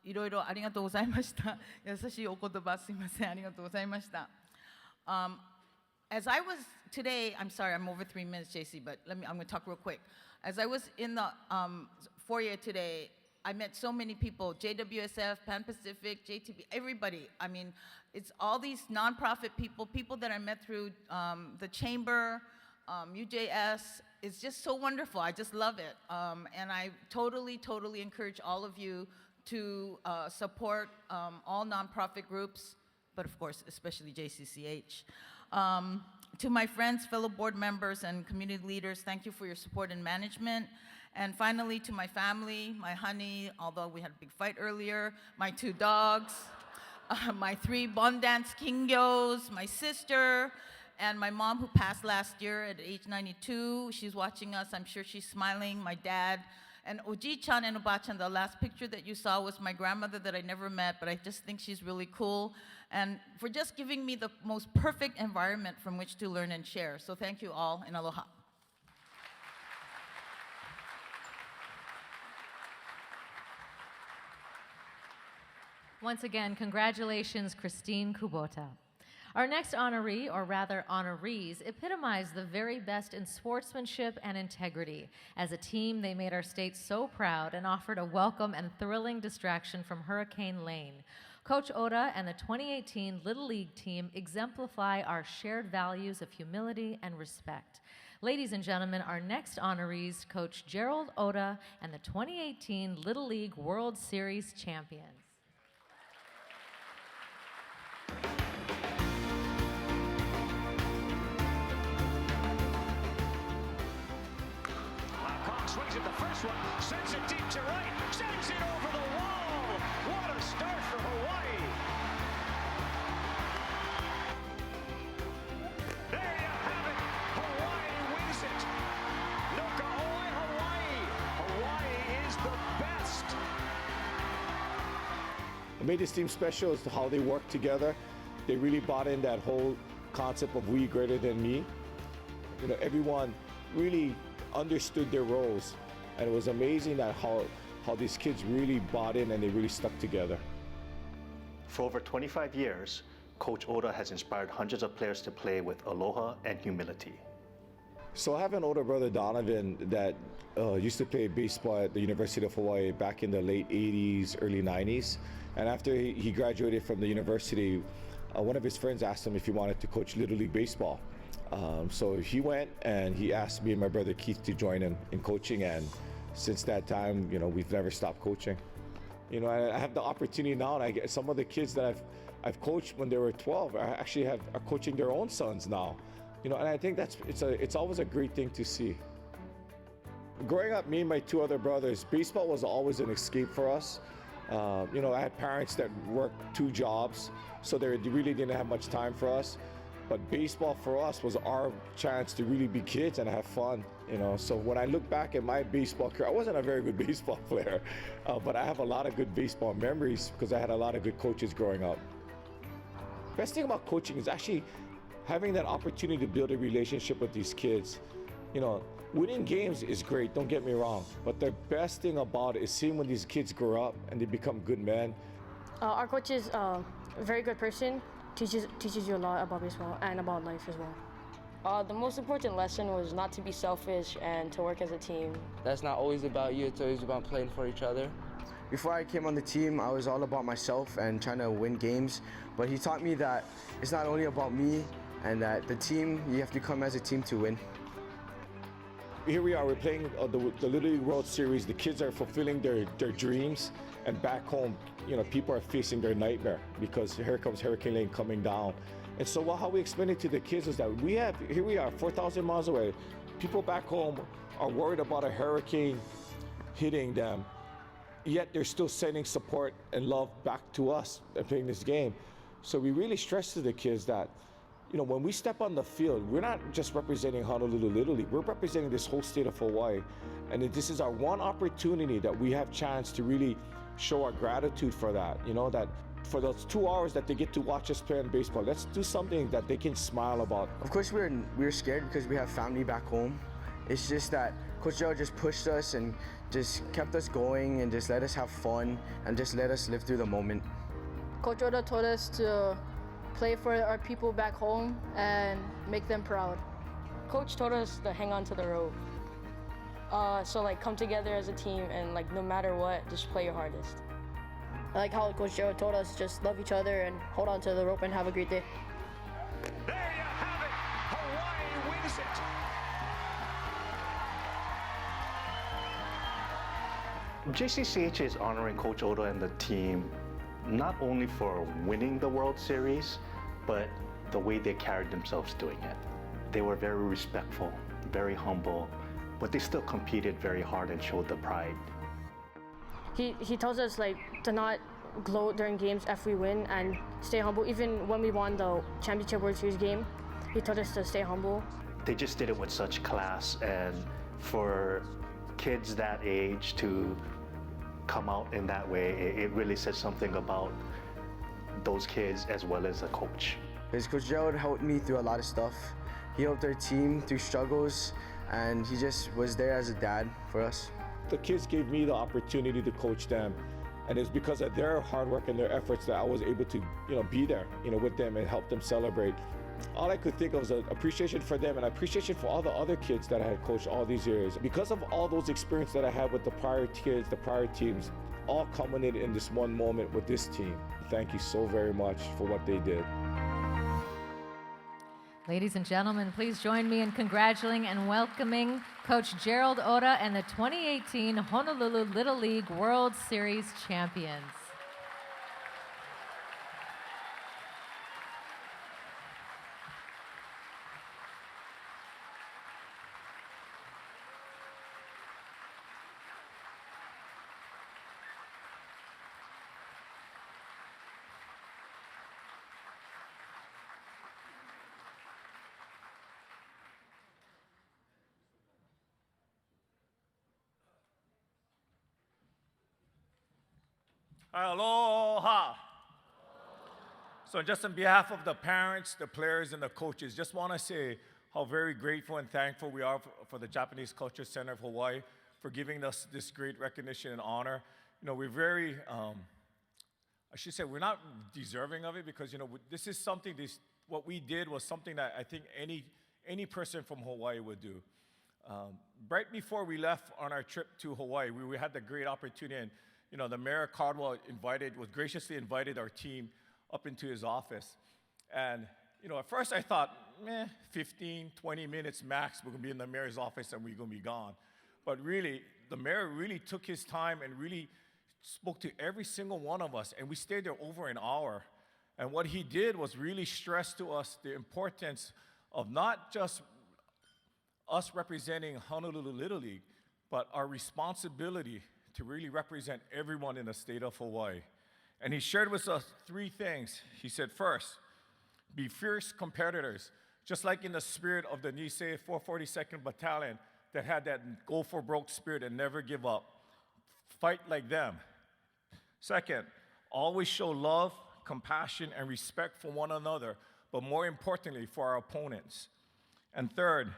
S20: いろいろありがとうございました。優しいお言葉すいません。ありがとうございました。As I was today, I'm sorry, I'm over 3 minutes, JC, but I'm going to talk real quick. As I was in the foyer today, I met so many people, JWSF, Pan Pacific, JTB, everybody. I mean, it's all these nonprofit people that I met through the chamber, UJS. It's just so wonderful. I just love it. And I totally encourage all of you to support all nonprofit groups, but of course, especially JCCH. To my friends, fellow board members, and community leaders, thank you for your support and management. And finally, to my family, my honey, although we had a big fight earlier, my 2 dogs, my 3 Bondance Kingyos, my sister, and my mom who passed last year at age 92. She's watching us. I'm sure she's smiling. My dad. And Oji-chan and Oba-chan, the last picture that you saw was my grandmother that I never met, but I just think she's really cool. And for just giving me the most perfect environment from which to learn and share. So thank you all, and aloha.
S3: Once again, congratulations, Christine Kubota. Our next honoree, or rather honorees, epitomize the very best in sportsmanship and integrity. As a team, they made our state so proud and offered a welcome and thrilling distraction from Hurricane Lane. Coach Oda and the 2018 Little League team exemplify our shared values of humility and respect. Ladies and gentlemen, our next honorees, Coach Gerald Oda and the 2018 Little League World Series champions.
S21: Swings at the first one, sends it deep to right, sends it over the wall. What a start for Hawaii. There you have it. Hawaii wins it. Nuka oi Hawaii. Hawaii is the best.
S22: What made this team special is how they work together. They really bought in that whole concept of we greater than me. You know, everyone really understood their roles, and it was amazing that how these kids really bought in and they really stuck together.
S23: For over 25 years, Coach Oda has inspired hundreds of players to play with aloha and humility.
S22: So I have an older brother, Donovan, that used to play baseball at the University of Hawaii back in the late 80s, early 90s. And after he graduated from the university, one of his friends asked him if he wanted to coach Little League Baseball. So he went and he asked me and my brother Keith to join him in coaching, and since that time, you know, we've never stopped coaching. You know, I have the opportunity now, and I get some of the kids that I've coached when they were 12 are coaching their own sons now. You know, and I think it's always a great thing to see. Growing up, me and my 2 other brothers, baseball was always an escape for us. You know, I had parents that worked 2 jobs, so they really didn't have much time for us. But baseball for us was our chance to really be kids and have fun, you know. So when I look back at my baseball career, I wasn't a very good baseball player, but I have a lot of good baseball memories because I had a lot of good coaches growing up. Best thing about coaching is actually having that opportunity to build a relationship with these kids. You know, winning games is great, don't get me wrong, but the best thing about it is seeing when these kids grow up and they become good men.
S1: Our coach is a very good person, teaches you a lot about baseball and about life as well. The most important lesson was not to be selfish and to work as a team.
S2: That's not always about you, it's always about playing for each other. Before I came on the team, I was all about myself and trying to win games, but he taught me that it's not only about me and that the team, you have to come as a team to win.
S22: Here we are, we're playing the Little League World Series. The kids are fulfilling their dreams, and back home, you know, people are facing their nightmare because here comes Hurricane Lane coming down. And so how we explain it to the kids is that here we are, 4,000 miles away. People back home are worried about a hurricane hitting them, yet they're still sending support and love back to us and playing this game. So we really stress to the kids that, you know, when we step on the field, we're not just representing Honolulu Little League, we're representing this whole state of Hawaii. And this is our one opportunity that we have chance to really show our gratitude for that, you know, that for those 2 hours that they get to watch us play on baseball, let's do something that they can smile about.
S2: Of course we're scared because we have family back home. It's just that Coach Joe just pushed us and just kept us going and just let us have fun and just let us live through the moment.
S1: Coach Oda told us to play for our people back home and make them proud. Coach told us to hang on to the rope. So like come together as a team and like no matter what, just play your hardest. I like how Coach Joe told us just love each other and hold on to the rope and have a great day.
S21: There you have it. Hawaii wins it.
S23: JCCH is honoring Coach Oda and the team not only for winning the World Series, but the way they carried themselves doing it. They were very respectful, very humble, but they still competed very hard and showed the pride.
S1: He tells us like to not gloat during games if we win and stay humble. Even when we won the championship World Series game, he told us to stay humble.
S23: They just did it with such class, and for kids that age to come out in that way, it really says something about those kids as well as the coach.
S2: Because Coach Gerald helped me through a lot of stuff. He helped our team through struggles, and he just was there as a dad for us.
S22: The kids gave me the opportunity to coach them, and it's because of their hard work and their efforts that I was able to, you know, be there, you know, with them and help them celebrate. All I could think of was an appreciation for them and appreciation for all the other kids that I had coached all these years. Because of all those experiences that I had with the prior kids, the prior teams, all culminated in this one moment with this team. Thank you so very much for what they did.
S3: Ladies and gentlemen, please join me in congratulating and welcoming Coach Gerald Oda and the 2018 Honolulu Little League World Series champions.
S4: Aloha. So just on behalf of the parents, the players, and the coaches, just want to say how very grateful and thankful we are for the Japanese Culture Center of Hawaii for giving us this great recognition and honor. You know, we're very, I should say, we're not deserving of it because, you know, this is something, what we did was something that I think any person from Hawaii would do. Right before we left on our trip to Hawaii, we had the great opportunity, and you know, the Mayor Cardwell graciously invited our team up into his office. And, you know, at first I thought, 15, 20 minutes max, we're gonna be in the mayor's office and we're gonna be gone. But really, the mayor really took his time and really spoke to every single one of us, and we stayed there over an hour. And what he did was really stress to us the importance of not just us representing Honolulu Little League, but our responsibility to really represent everyone in the state of Hawaii. And he shared with us three things. He said, first, Be fierce competitors, just like in the spirit of the Nisei 442nd Battalion that had that go for broke spirit and never give up. Fight like them. Second, always show love, compassion, and respect for one another, but more importantly, for our opponents. And third,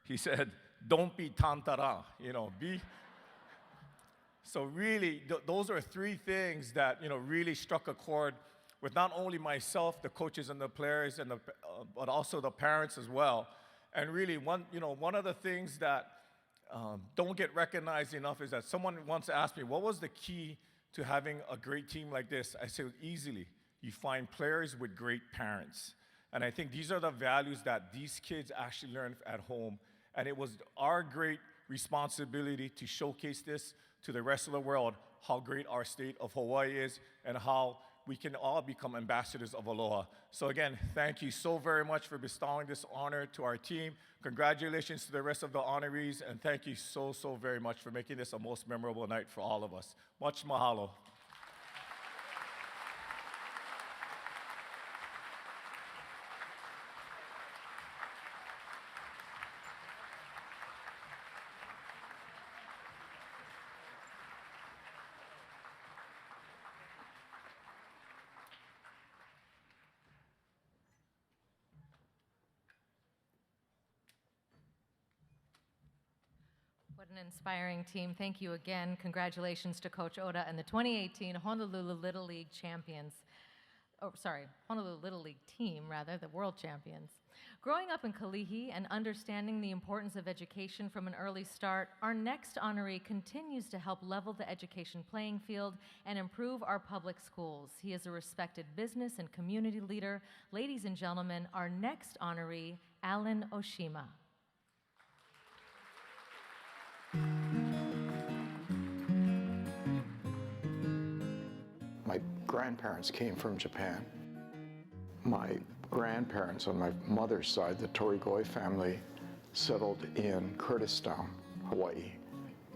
S4: he said, don't be tantara, be. So really, those are three things that, really struck a chord with not only myself, the coaches and the players, and but also the parents as well. And really, one of the things that don't get recognized enough is that someone once asked me, what was the key to having a great team like this? I said, easily, you find players with great parents. And I think these are the values that these kids actually learn at home. And it was our great responsibility to showcase this to the rest of the world, how great our state of Hawaii is and how we can all become ambassadors of Aloha. So again, thank you so very much for bestowing this honor to our team. Congratulations to the rest of the honorees, and thank you so, so very much for making this a most memorable night for all of us. Much mahalo.
S3: What an inspiring team. Thank you again. Congratulations to Coach Oda and the 2018 Honolulu Little League champions. Honolulu Little League team, rather, the world champions. Growing up in Kalihi and understanding the importance of education from an early start, our next honoree continues to help level the education playing field and improve our public schools. He is a respected business and community leader. Ladies and gentlemen, our next honoree, Alan Oshima.
S5: My grandparents came from Japan. My grandparents on my mother's side, the Torigoi family, settled in Kurdistan, Hawaii,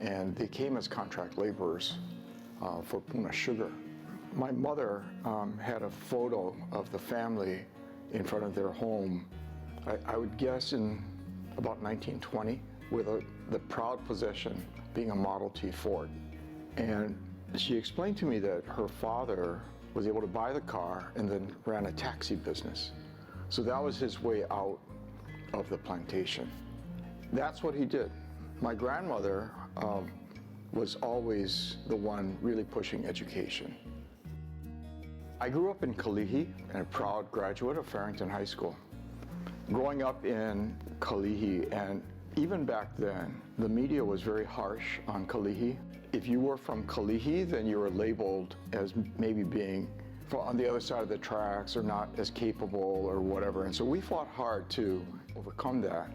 S5: and they came as contract laborers for Puna Sugar. My mother had a photo of the family in front of their home, I would guess in about 1920, with the proud possession being a Model T Ford. And she explained to me that her father was able to buy the car and then ran a taxi business. So that was his way out of the plantation. That's what he did. My grandmother was always the one really pushing education. I grew up in Kalihi and a proud graduate of Farrington High School. Growing up in Kalihi, and even back then, the media was very harsh on Kalihi. If you were from Kalihi, then you were labeled as maybe being on the other side of the tracks or not as capable or whatever. And so we fought hard to overcome that.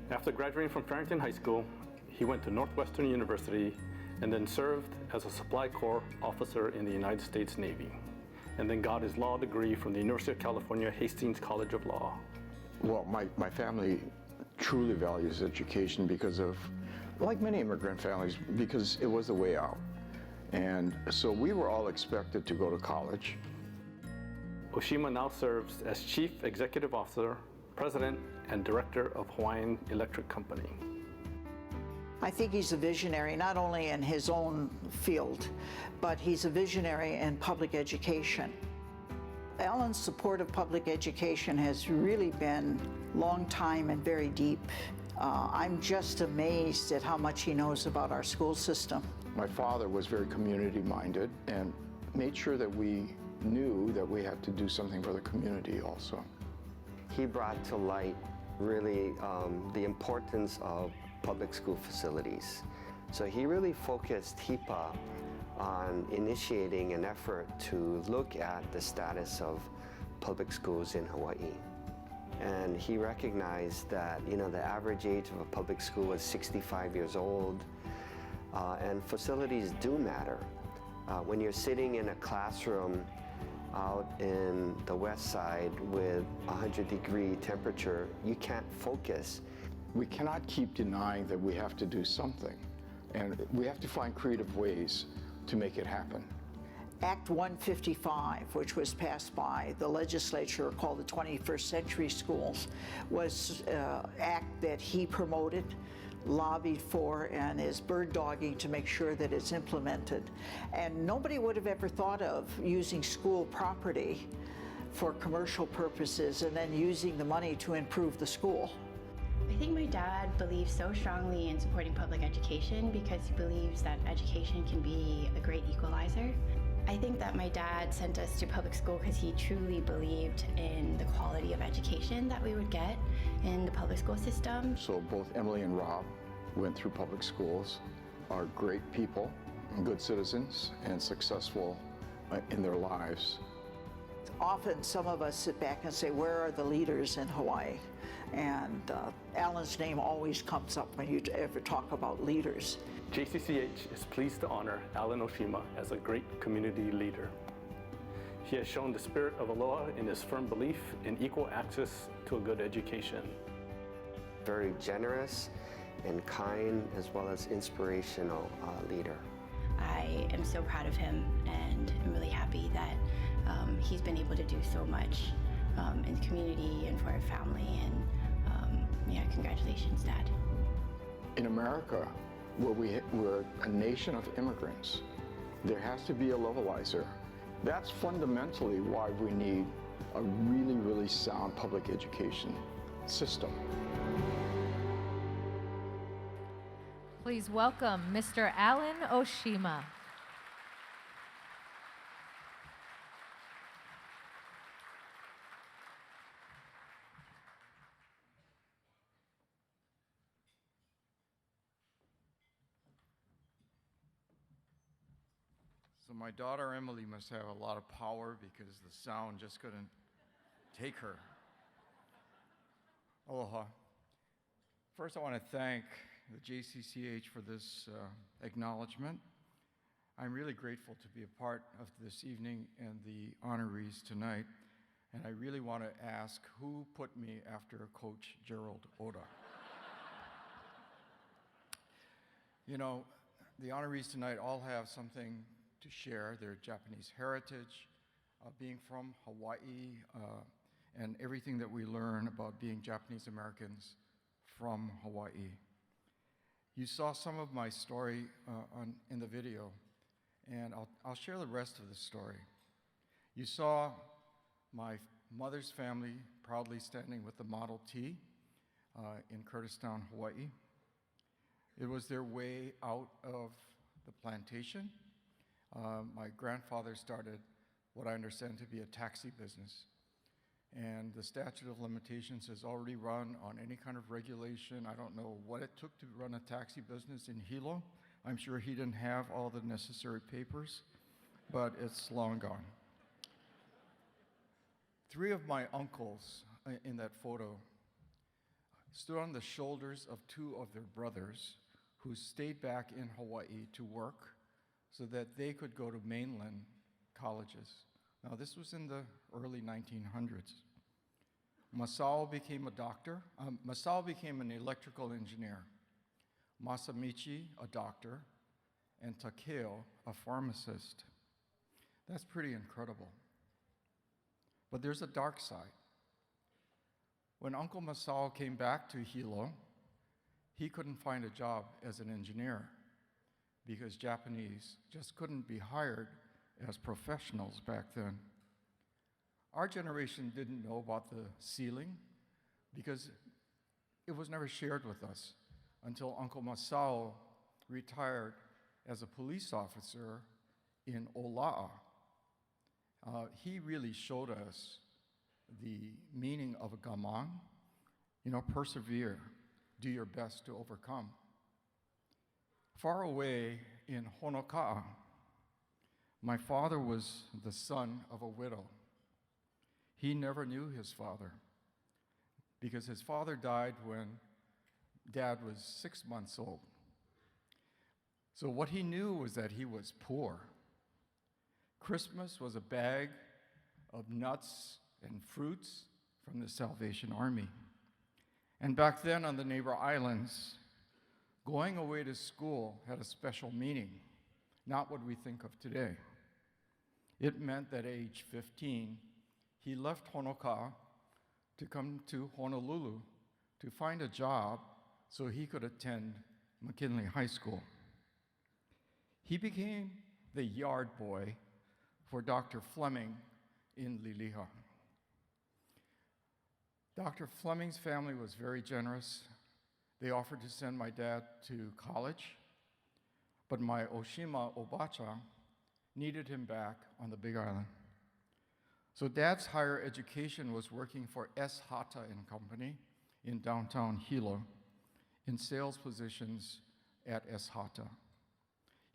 S6: After graduating from Farrington High School, he went to Northwestern University and then served as a Supply Corps officer in the United States Navy, and then got his law degree from the University of California, Hastings College of Law.
S5: Well, my family truly values education because of, like many immigrant families, because it was the way out. And so we were all expected to go to college.
S6: Oshima now serves as Chief Executive Officer, President, and Director of Hawaiian Electric Company.
S8: I think he's a visionary, not only in his own field, but he's a visionary in public education. Alan's support of public education has really been long time and very deep. I'm just amazed at how much he knows about our school system.
S5: My father was very community-minded and made sure that we knew that we had to do something for the community also.
S24: He brought to light really the importance of public school facilities. So he really focused HIPA on initiating an effort to look at the status of public schools in Hawaii. And he recognized that, the average age of a public school is 65 years old, and facilities do matter. When you're sitting in a classroom out in the west side with 100-degree temperature, you can't focus.
S5: We cannot keep denying that we have to do something, and we have to find creative ways to make it happen.
S8: Act 155, which was passed by the legislature called the 21st Century Schools, was an act that he promoted, lobbied for, and is bird dogging to make sure that it's implemented. And nobody would have ever thought of using school property for commercial purposes and then using the money to improve the school.
S9: I think my dad believes so strongly in supporting public education because he believes that education can be a great equalizer. I think that my dad sent us to public school because he truly believed in the quality of education that we would get in the public school system.
S5: So both Emily and Rob went through public schools, are great people, good citizens, and successful in their lives.
S8: Often some of us sit back and say, where are the leaders in Hawaii? And Alan's name always comes up when you ever talk about leaders.
S6: JCCH is pleased to honor Alan Oshima as a great community leader. He has shown the spirit of Aloha in his firm belief in equal access to a good education.
S24: Very generous and kind, as well as inspirational leader.
S9: I am so proud of him, and I'm really happy that he's been able to do so much in the community and for our family, and yeah, congratulations, Dad.
S5: In America, we're a nation of immigrants, there has to be a levelizer. That's fundamentally why we need a really, really sound public education system.
S3: Please welcome Mr. Alan Oshima.
S10: So my daughter Emily must have a lot of power because the sound just couldn't take her. Aloha. First, I want to thank the JCCH for this acknowledgement. I'm really grateful to be a part of this evening and the honorees tonight. And I really want to ask who put me after Coach Gerald Oda? You know, the honorees tonight all have something to share, their Japanese heritage, being from Hawaii, and everything that we learn about being Japanese Americans from Hawaii. You saw some of my story in the video, and I'll share the rest of the story. You saw my mother's family proudly standing with the Model T in Kurtistown, Hawaii. It was their way out of the plantation. My grandfather started what I understand to be a taxi business. And the statute of limitations has already run on any kind of regulation. I don't know what it took to run a taxi business in Hilo. I'm sure he didn't have all the necessary papers, but it's long gone. 3 of my uncles in that photo stood on the shoulders of 2 of their brothers who stayed back in Hawaii to work so that they could go to mainland colleges. Now, this was in the early 1900s. Masao became a doctor. Masao became an electrical engineer. Masamichi, a doctor, and Takeo, a pharmacist. That's pretty incredible. But there's a dark side. When Uncle Masao came back to Hilo, he couldn't find a job as an engineer because Japanese just couldn't be hired as professionals back then. Our generation didn't know about the ceiling because it was never shared with us until Uncle Masao retired as a police officer in Ola'a. He really showed us the meaning of a gaman, persevere, do your best to overcome. Far away in Honoka'a, my father was the son of a widow. He never knew his father because his father died when Dad was 6 months old. So what he knew was that he was poor. Christmas was a bag of nuts and fruits from the Salvation Army. And back then on the neighbor islands, going away to school had a special meaning, not what we think of today. It meant that at age 15, he left Honoka'a to come to Honolulu to find a job so he could attend McKinley High School. He became the yard boy for Dr. Fleming in Liliha. Dr. Fleming's family was very generous. They offered to send my dad to college, but my Oshima Obacha needed him back on the Big Island. So Dad's higher education was working for S. Hata and Company in downtown Hilo in sales positions at S. Hata.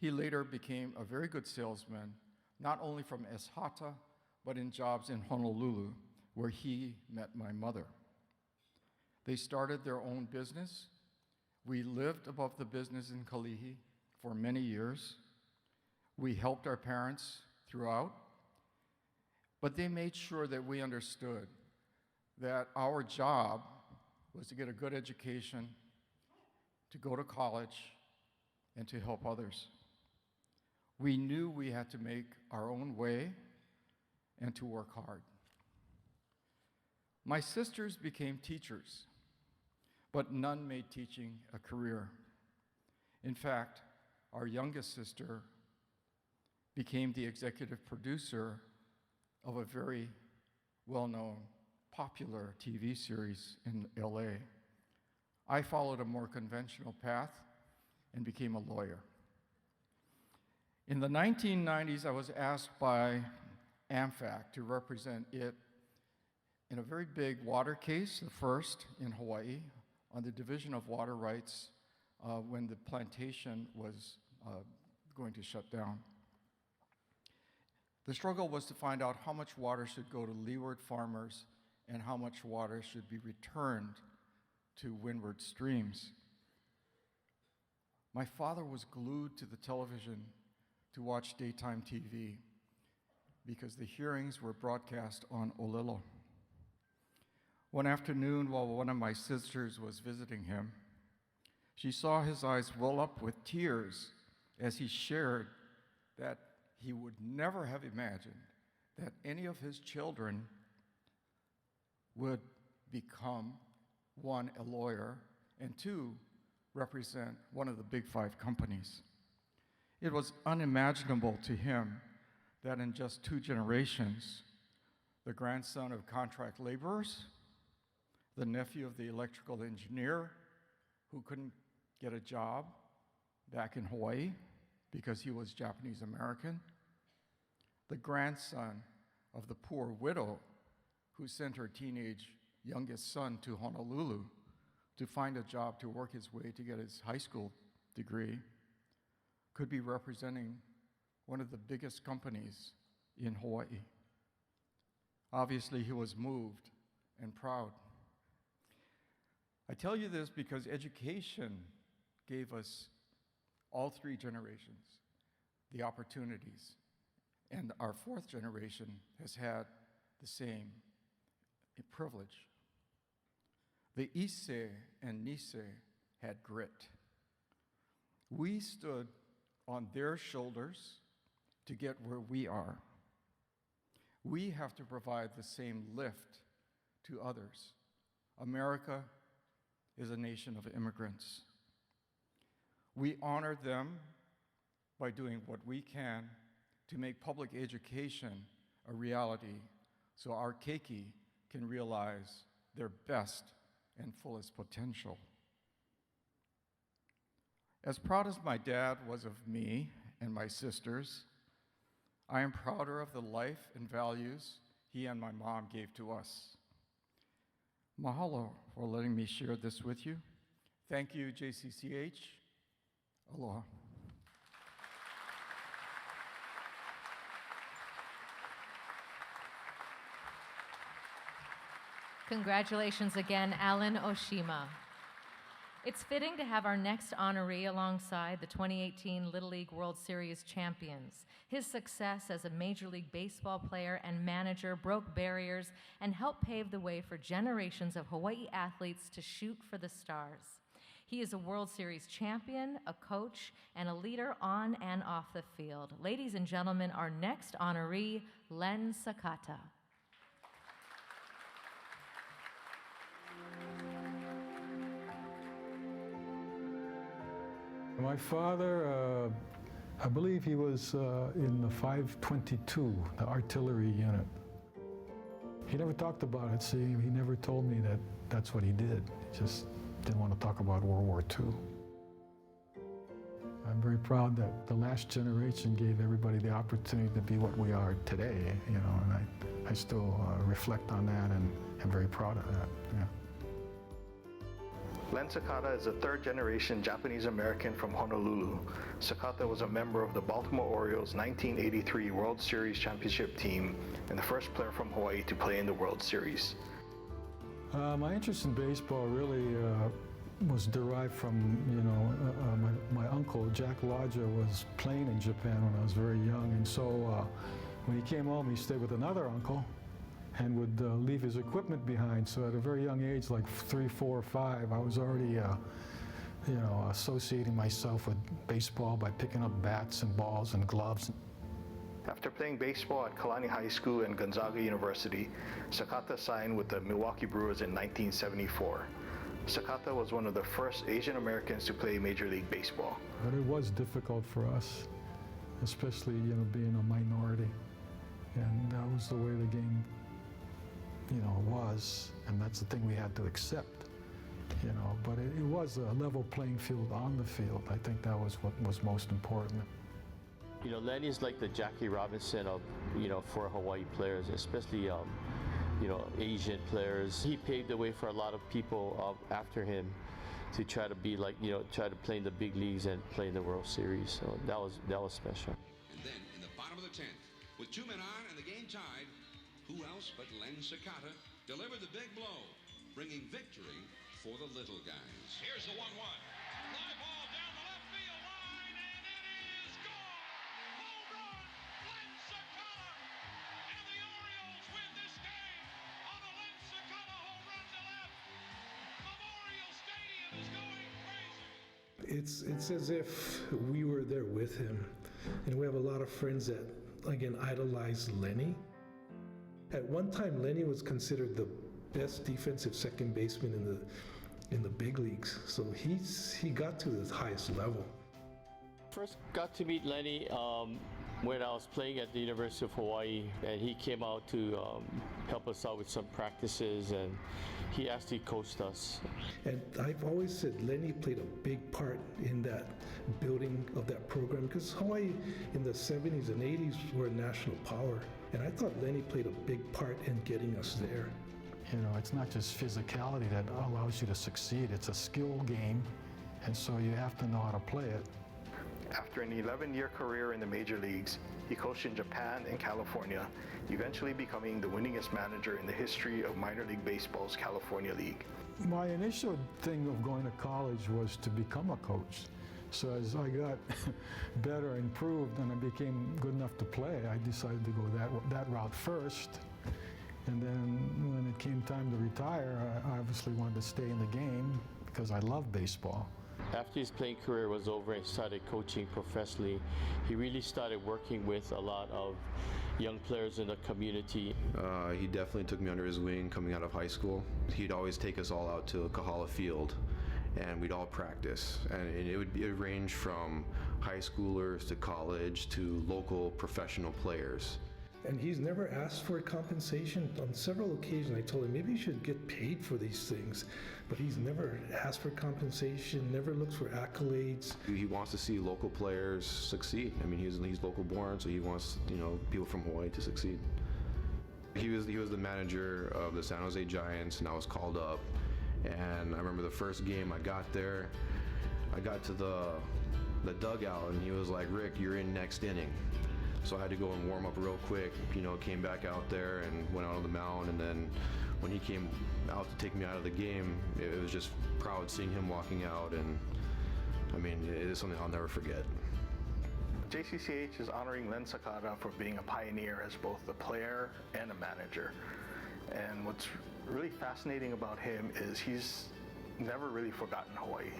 S10: He later became a very good salesman, not only from S. Hata, but in jobs in Honolulu, where he met my mother. They started their own business. We lived above the business in Kalihi for many years. We helped our parents throughout, but they made sure that we understood that our job was to get a good education, to go to college, and to help others. We knew we had to make our own way and to work hard. My sisters became teachers, but none made teaching a career. In fact, our youngest sister became the executive producer of a very well-known, popular TV series in LA. I followed a more conventional path and became a lawyer. In the 1990s, I was asked by AmFac to represent it in a very big water case, the first in Hawaii, on the division of water rights when the plantation was going to shut down. The struggle was to find out how much water should go to leeward farmers and how much water should be returned to windward streams. My father was glued to the television to watch daytime TV because the hearings were broadcast on Olelo. One afternoon, while one of my sisters was visiting him, she saw his eyes well up with tears as he shared that he would never have imagined that any of his children would become, one, a lawyer, and two, represent one of the big 5 companies. It was unimaginable to him that in just 2 generations, the grandson of contract laborers, the nephew of the electrical engineer who couldn't get a job back in Hawaii because he was Japanese American, the grandson of the poor widow who sent her teenage youngest son to Honolulu to find a job to work his way to get his high school degree, could be representing one of the biggest companies in Hawaii. Obviously, he was moved and proud. I tell you this because education gave us, all 3 generations, the opportunities. And our 4th generation has had the same privilege. The Issei and Nisei had grit. We stood on their shoulders to get where we are. We have to provide the same lift to others. America is a nation of immigrants. We honor them by doing what we can to make public education a reality so our keiki can realize their best and fullest potential. As proud as my dad was of me and my sisters, I am prouder of the life and values he and my mom gave to us. Mahalo for letting me share this with you. Thank you, JCCH. Aloha.
S3: Congratulations again, Alan Oshima. It's fitting to have our next honoree alongside the 2018 Little League World Series champions. His success as a Major League Baseball player and manager broke barriers and helped pave the way for generations of Hawaii athletes to shoot for the stars. He is a World Series champion, a coach, and a leader on and off the field. Ladies and gentlemen, our next honoree, Len Sakata.
S7: My father, I believe he was in the 522, the artillery unit. He never talked about it, see, he never told me that that's what he did. He just didn't want to talk about World War II. I'm very proud that the last generation gave everybody the opportunity to be what we are today, you know, and I still reflect on that and am very proud of that, yeah.
S6: Len Sakata is a third-generation Japanese-American from Honolulu. Sakata was a member of the Baltimore Orioles' 1983 World Series championship team and the first player from Hawaii to play in the World Series.
S7: My interest in baseball really was derived from, you know, my uncle, Jack Lodger, was playing in Japan when I was very young, and so when he came home, he stayed with another uncle and would leave his equipment behind. So at a very young age, like 3, 4, 5, I was already, you know, associating myself with baseball by picking up bats and balls and gloves.
S6: After playing baseball at Kalani High School and Gonzaga University, Sakata signed with the Milwaukee Brewers in 1974. Sakata was one of the first Asian Americans to play Major League Baseball.
S7: But it was difficult for us, especially, you know, being a minority. And that was the way the game, you know, was, and that's the thing we had to accept, you know. But it was a level playing field on the field. I think that was what was most important.
S11: You know, Lenny is like the Jackie Robinson of, you know, for Hawaii players, especially, you know, Asian players. He paved the way for a lot of people after him to try to be like, you know, try to play in the big leagues and play in the World Series. So that was special.
S12: And then in the bottom of the 10th, with 2 men on and the game tied, who else but Len Sakata delivered the big blow, bringing victory for the little guys. Here's the 1-1. Fly ball down the left field line, and it is gone! Home run! Len Sakata! And the Orioles win this game on a Len Sakata home run to left. Memorial Stadium is going crazy.
S13: It's as if we were there with him. And we have a lot of friends that, again, idolize Lenny. At one time, Lenny was considered the best defensive second baseman in the big leagues. So he got to the highest level.
S11: First got to meet Lenny when I was playing at the University of Hawaii, and he came out to help us out with some practices, and he actually coached us.
S13: And I've always said Lenny played a big part in that building of that program, because Hawaii in the 70s and 80s were a national power. And I thought Lenny played a big part in getting us there.
S7: You know, it's not just physicality that allows you to succeed, it's a skill game, and so you have to know how to play it.
S6: After an 11-year career in the major leagues, he coached in Japan and California, eventually becoming the winningest manager in the history of minor league baseball's California League.
S7: My initial thing of going to college was to become a coach. So as I got better, improved, and I became good enough to play, I decided to go that route first. And then when it came time to retire, I obviously wanted to stay in the game because I love baseball.
S11: After his playing career was over and started coaching professionally, he really started working with a lot of young players in the community.
S25: He definitely took me under his wing coming out of high school. He'd always take us all out to Kahala Field, and we'd all practice. And it would range from high schoolers to college to local professional players.
S13: And he's never asked for compensation. On several occasions I told him maybe you should get paid for these things, but he's never asked for compensation, never looks for accolades.
S25: He wants to see local players succeed. I mean, he's local born, so he wants, you know, people from Hawaii to succeed. He was the manager of the San Jose Giants, and I was called up. And I remember the first game I got there, I got to the dugout, and he was like, "Rick, you're in next inning." So I had to go and warm up real quick, you know, came back out there and went out on the mound, and then when he came out to take me out of the game, it was just proud seeing him walking out, and I mean, it is something I'll never forget.
S6: JCCH is honoring Len Sakata for being a pioneer as both a player and a manager. And what's really fascinating about him is he's
S14: never really forgotten Hawaii.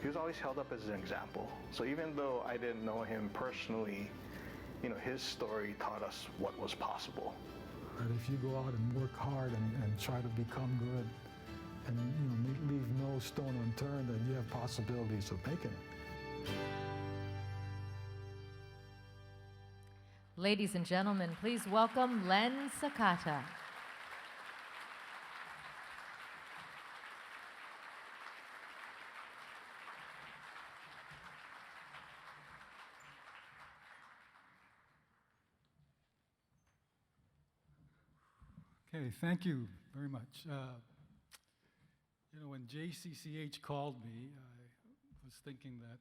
S14: He was always held up as an example. So even though I didn't know him personally, his story taught us what was possible.
S7: And if you go out and work hard and try to become good and leave no stone unturned, then you have possibilities of making it.
S3: Ladies and gentlemen, please welcome Len Sakata.
S16: Okay, thank you very much. When JCCH called me, I was thinking that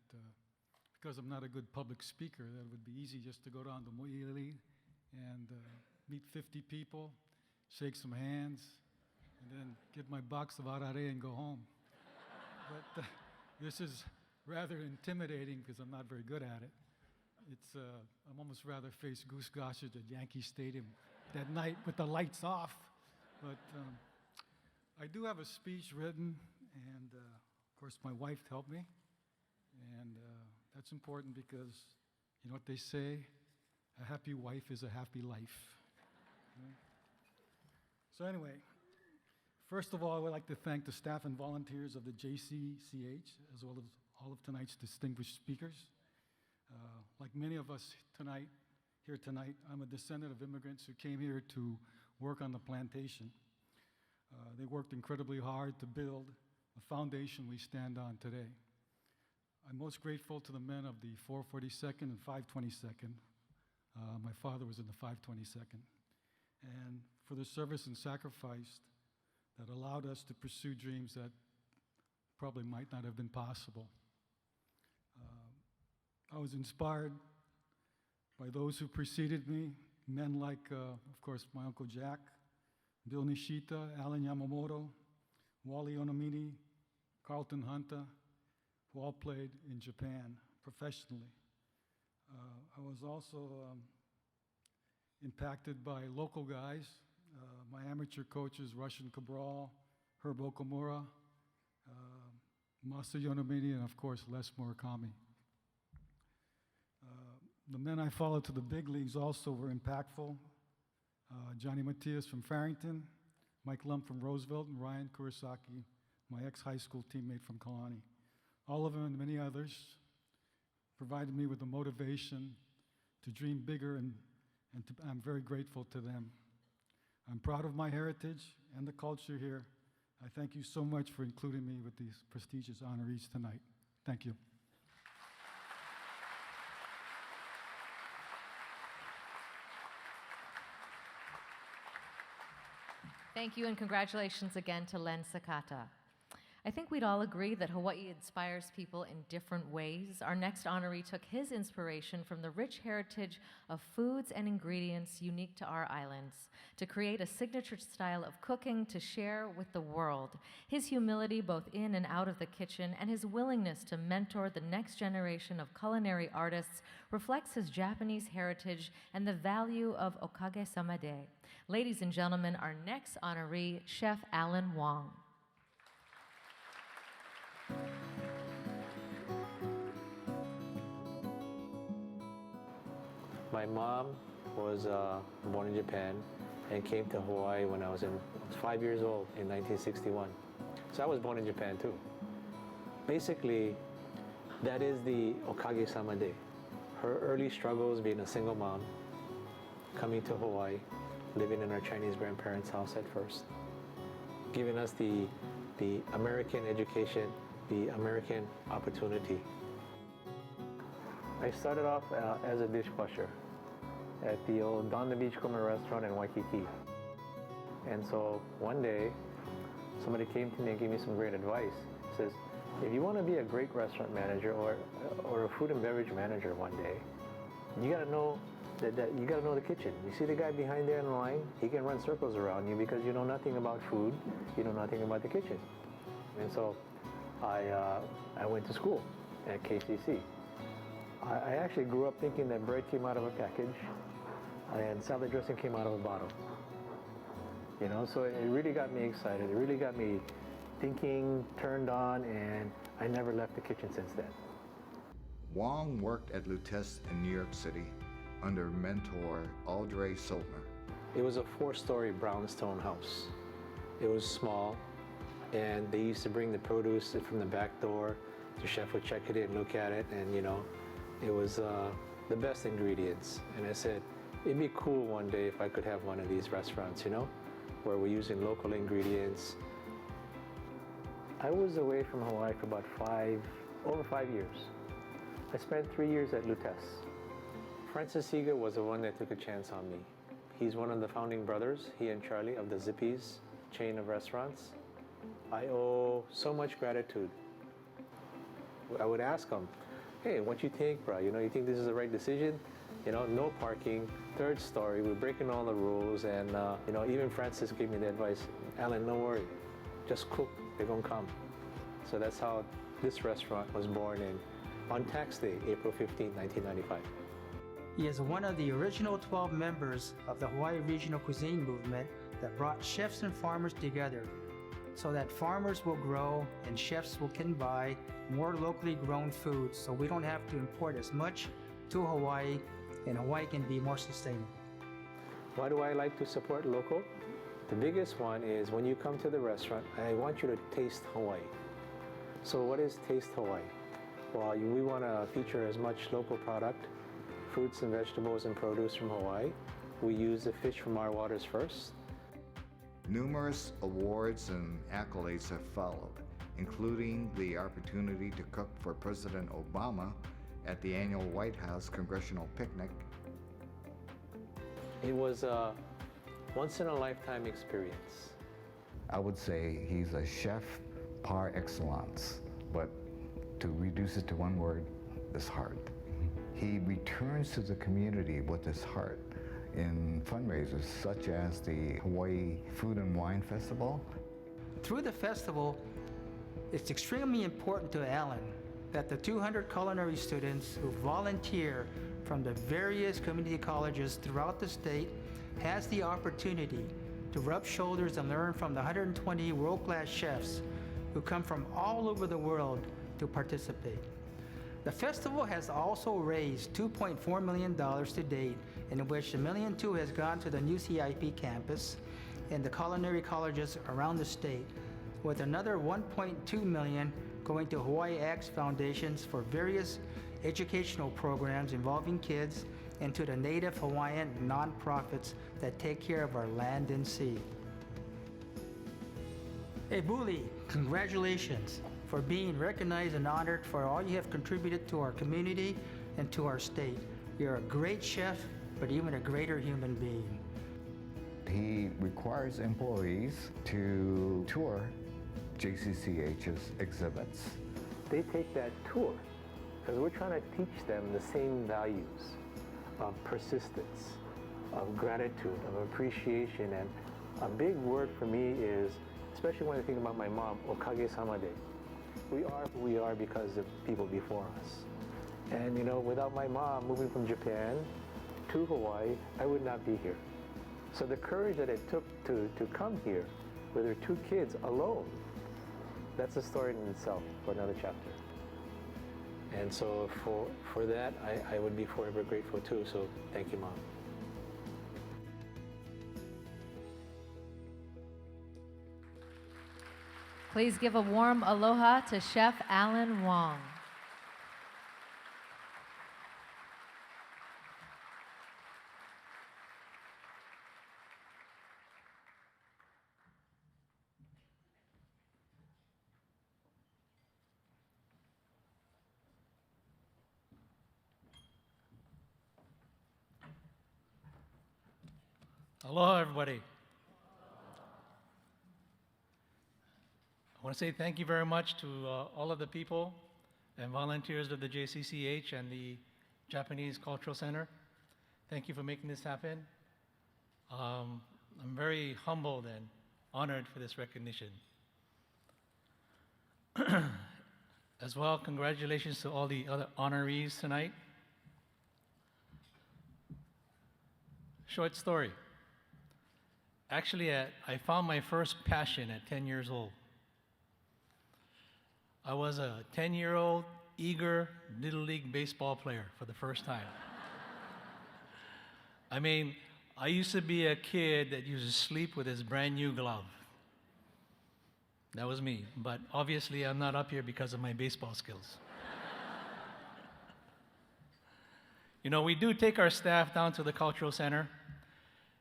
S16: because I'm not a good public speaker, that it would be easy just to go down to Mo'ili and meet 50 people, shake some hands, and then get my box of arare and go home. But this is rather intimidating because I'm not very good at it. I'm almost rather face Goose Gossage at Yankee Stadium that night with the lights off. But I do have a speech written, and of course my wife helped me. And that's important because you know what they say, a happy wife is a happy life. Right? So anyway, first of all, I would like to thank the staff and volunteers of the JCCH, as well as all of tonight's distinguished speakers. Like many of us here tonight, I'm a descendant of immigrants who came here to work on the plantation. They worked incredibly hard to build the foundation we stand on today. I'm most grateful to the men of the 442nd and 522nd. My father was in the 522nd. And for the service and sacrifice that allowed us to pursue dreams that probably might not have been possible. I was inspired by those who preceded me, men like, of course, my Uncle Jack, Bill Nishita, Alan Yamamoto, Wally Onomini, Carlton Hunter, who all played in Japan professionally. I was also impacted by local guys, my amateur coaches, Russian Cabral, Herb Okamura, Masa Yonomini, and of course, Les Murakami. The men I followed to the big leagues also were impactful. Johnny Matias from Farrington, Mike Lump from Roosevelt, and Ryan Kurosaki, my ex-high school teammate from Kalani. All of them and many others provided me with the motivation to dream bigger, and I'm very grateful to them. I'm proud of my heritage and the culture here. I thank you so much for including me with these prestigious honorees tonight. Thank you.
S3: Thank you and congratulations again to Len Sakata. I think we'd all agree that Hawaii inspires people in different ways. Our next honoree took his inspiration from the rich heritage of foods and ingredients unique to our islands to create a signature style of cooking to share with the world. His humility both in and out of the kitchen and his willingness to mentor the next generation of culinary artists reflects his Japanese heritage and the value of okage-sama de. Ladies and gentlemen, our next honoree, Chef Alan Wong.
S17: My mom was born in Japan and came to Hawaii when I was 5 years old in 1961. So I was born in Japan too. Basically, that is the okage-sama de. Her early struggles being a single mom, coming to Hawaii, living in our Chinese grandparents' house at first, giving us the American education, the American opportunity. I started off as a dishwasher at the old Don the Beachcomber restaurant in Waikiki. And so one day, somebody came to me and gave me some great advice. He says, if you want to be a great restaurant manager or a food and beverage manager one day, you got to know you got to know the kitchen. You see the guy behind there in the line? He can run circles around you because you know nothing about food, you know nothing about the kitchen. And so I went to school at KCC. I actually grew up thinking that bread came out of a package and salad dressing came out of a bottle. You know, so it really got me excited. It really got me thinking turned on, and I never left the kitchen since then.
S15: Wong worked at Lutece in New York City under mentor Audrey Soltner.
S17: It was a 4-story brownstone house. It was small, and they used to bring the produce from the back door. The chef would check it in, look at it, and it was the best ingredients. And I said, it'd be cool one day if I could have one of these restaurants, where we're using local ingredients. I was away from Hawaii for about over 5 years. I spent 3 years at Lutece. Francis Seeger was the one that took a chance on me. He's one of the founding brothers, he and Charlie, of the Zippy's chain of restaurants. I owe so much gratitude. I would ask him, hey, what you think, bro? You think this is the right decision? No parking, 3rd story, we're breaking all the rules, and even Francis gave me the advice, Alan, don't worry, just cook, they're gonna come. So that's how this restaurant was born on tax day, April 15, 1995.
S18: He is one of the original 12 members of the Hawaii Regional Cuisine Movement that brought chefs and farmers together so that farmers will grow and chefs can buy more locally grown foods so we don't have to import as much to Hawaii, and Hawaii can be more sustainable.
S17: Why do I like to support local? The biggest one is when you come to the restaurant, I want you to taste Hawaii. So what is Taste Hawaii? Well, we want to feature as much local product, fruits and vegetables and produce from Hawaii. We use the fish from our waters first.
S15: Numerous awards and accolades have followed, including the opportunity to cook for President Obama at the annual White House Congressional Picnic.
S17: It was a once-in-a-lifetime experience.
S19: I would say he's a chef par excellence, but to reduce it to one word is heart. He returns to the community with his heart in fundraisers such as the Hawaii Food and Wine Festival.
S18: Through the festival, it's extremely important to Alan that the 200 culinary students who volunteer from the various community colleges throughout the state has the opportunity to rub shoulders and learn from the 120 world-class chefs who come from all over the world to participate. The festival has also raised $2.4 million to date, in which $1.2 million has gone to the new CIP campus and the culinary colleges around the state, with another $1.2 million going to Hawaii Acts Foundations for various educational programs involving kids and to the Native Hawaiian nonprofits that take care of our land and sea. Hey, Buli, congratulations for being recognized and honored for all you have contributed to our community and to our state. You're a great chef, but even a greater human being.
S19: He requires employees to tour JCCH's exhibits.
S17: They take that tour because we're trying to teach them the same values of persistence, of gratitude, of appreciation, and a big word for me is, especially when I think about my mom, okage samade. We are who we are because of people before us. And without my mom moving from Japan to Hawaii, I would not be here. So the courage that it took to come here with her 2 kids alone, that's a story in itself for another chapter. And so for that, I would be forever grateful too. So thank you, Mom.
S3: Please give a warm aloha to Chef Alan Wong.
S20: Aloha, everybody. I want to say thank you very much to all of the people and volunteers of the JCCH and the Japanese Cultural Center. Thank you for making this happen. I'm very humbled and honored for this recognition. As well, congratulations to all the other honorees tonight. Short story. Actually, I found my first passion at 10 years old. I was a 10-year-old, eager Little League baseball player for the first time. I mean, I used to be a kid that used to sleep with his brand new glove. That was me, but obviously I'm not up here because of my baseball skills. You know, we do take our staff down to the Cultural Center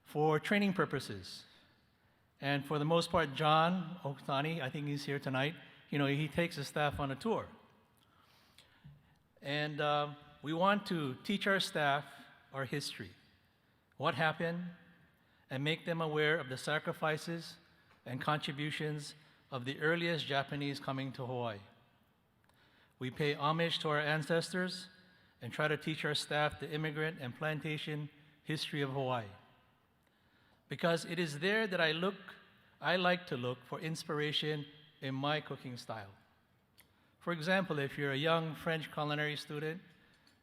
S20: for training purposes. And for the most part, John Oktani, I think he's here tonight, you know, he takes his staff on a tour. And we want to teach our staff our history, what happened, and make them aware of the sacrifices and contributions of the earliest Japanese coming to Hawaii. We pay homage to our ancestors and try to teach our staff the immigrant and plantation history of Hawaii. Because it is there that I like to look for inspiration in my cooking style. For example, if you're a young French culinary student,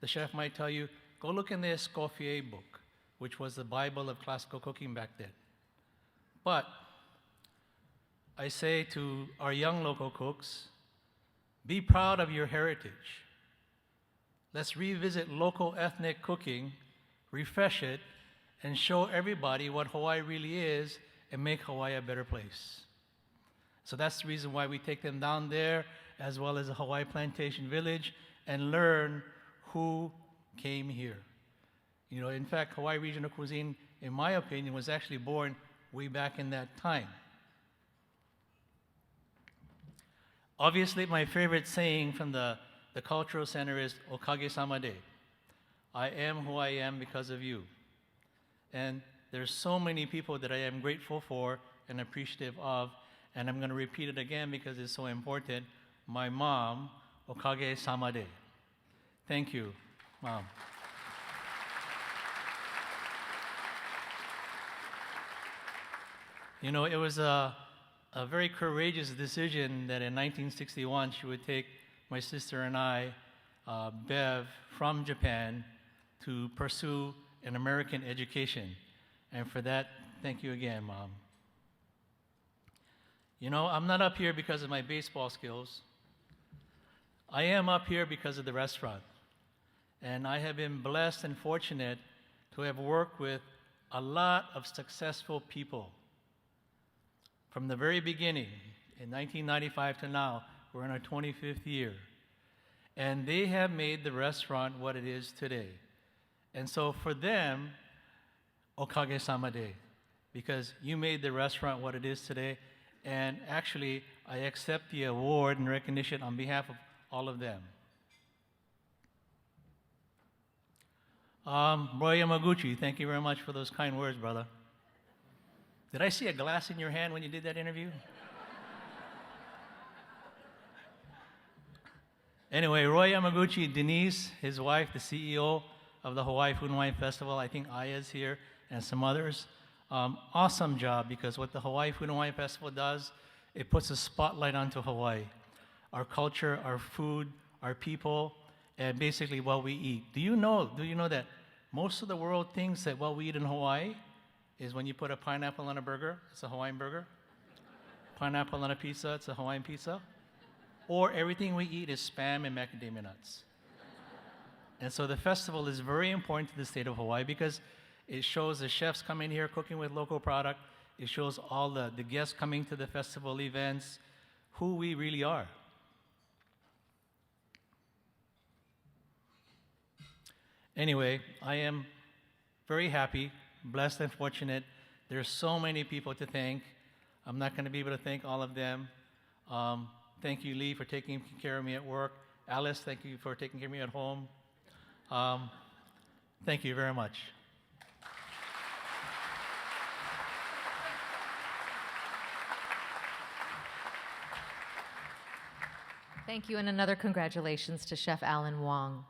S20: the chef might tell you, go look in the Escoffier book, which was the Bible of classical cooking back then. But I say to our young local cooks, be proud of your heritage. Let's revisit local ethnic cooking, refresh it, and show everybody what Hawaii really is and make Hawaii a better place. So that's the reason why we take them down there, as well as the Hawaii Plantation Village, and learn who came here. You know, in fact, Hawaii regional cuisine, in my opinion, was actually born way back in that time. Obviously, my favorite saying from the Cultural Center is, "Okage-sama de." I am who I am because of you. And there's so many people that I am grateful for and appreciative of, and I'm going to repeat it again because it's so important. My mom, Okage-sama de. Thank you, Mom. You know, it was a very courageous decision that in 1961 she would take my sister and I, Bev, from Japan to pursue an American education. And for that, thank you again, Mom. You know, I'm not up here because of my baseball skills. I am up here because of the restaurant. And I have been blessed and fortunate to have worked with a lot of successful people. From the very beginning, in 1995 to now, we're in our 25th year. And they have made the restaurant what it is today. And so for them, Okage-sama de, because you made the restaurant what it is today. And actually, I accept the award and recognition on behalf of all of them. Roy Yamaguchi, thank you very much for those kind words, brother. Did I see a glass in your hand when you did that interview? Anyway, Roy Yamaguchi, Denise, his wife, the CEO of the Hawaii Food and Wine Festival, I think Aya's here, and some others. Awesome job, because what the Hawaii Food and Wine Festival does, it puts a spotlight onto Hawaii. Our culture, our food, our people, and basically what we eat. Do you know that most of the world thinks that what we eat in Hawaii is when you put a pineapple on a burger, it's a Hawaiian burger. Pineapple on a pizza, it's a Hawaiian pizza. Or everything we eat is Spam and macadamia nuts. And so the festival is very important to the state of Hawaii because it shows the chefs coming here cooking with local product. It shows all the guests coming to the festival events who we really are. Anyway, I am very happy, blessed and fortunate. There's so many people to thank. I'm not going to be able to thank all of them. Thank you, Lee, for taking care of me at work. Alice, thank you for taking care of me at home. Thank you very much.
S3: Thank you, and another congratulations to Chef Alan Wong.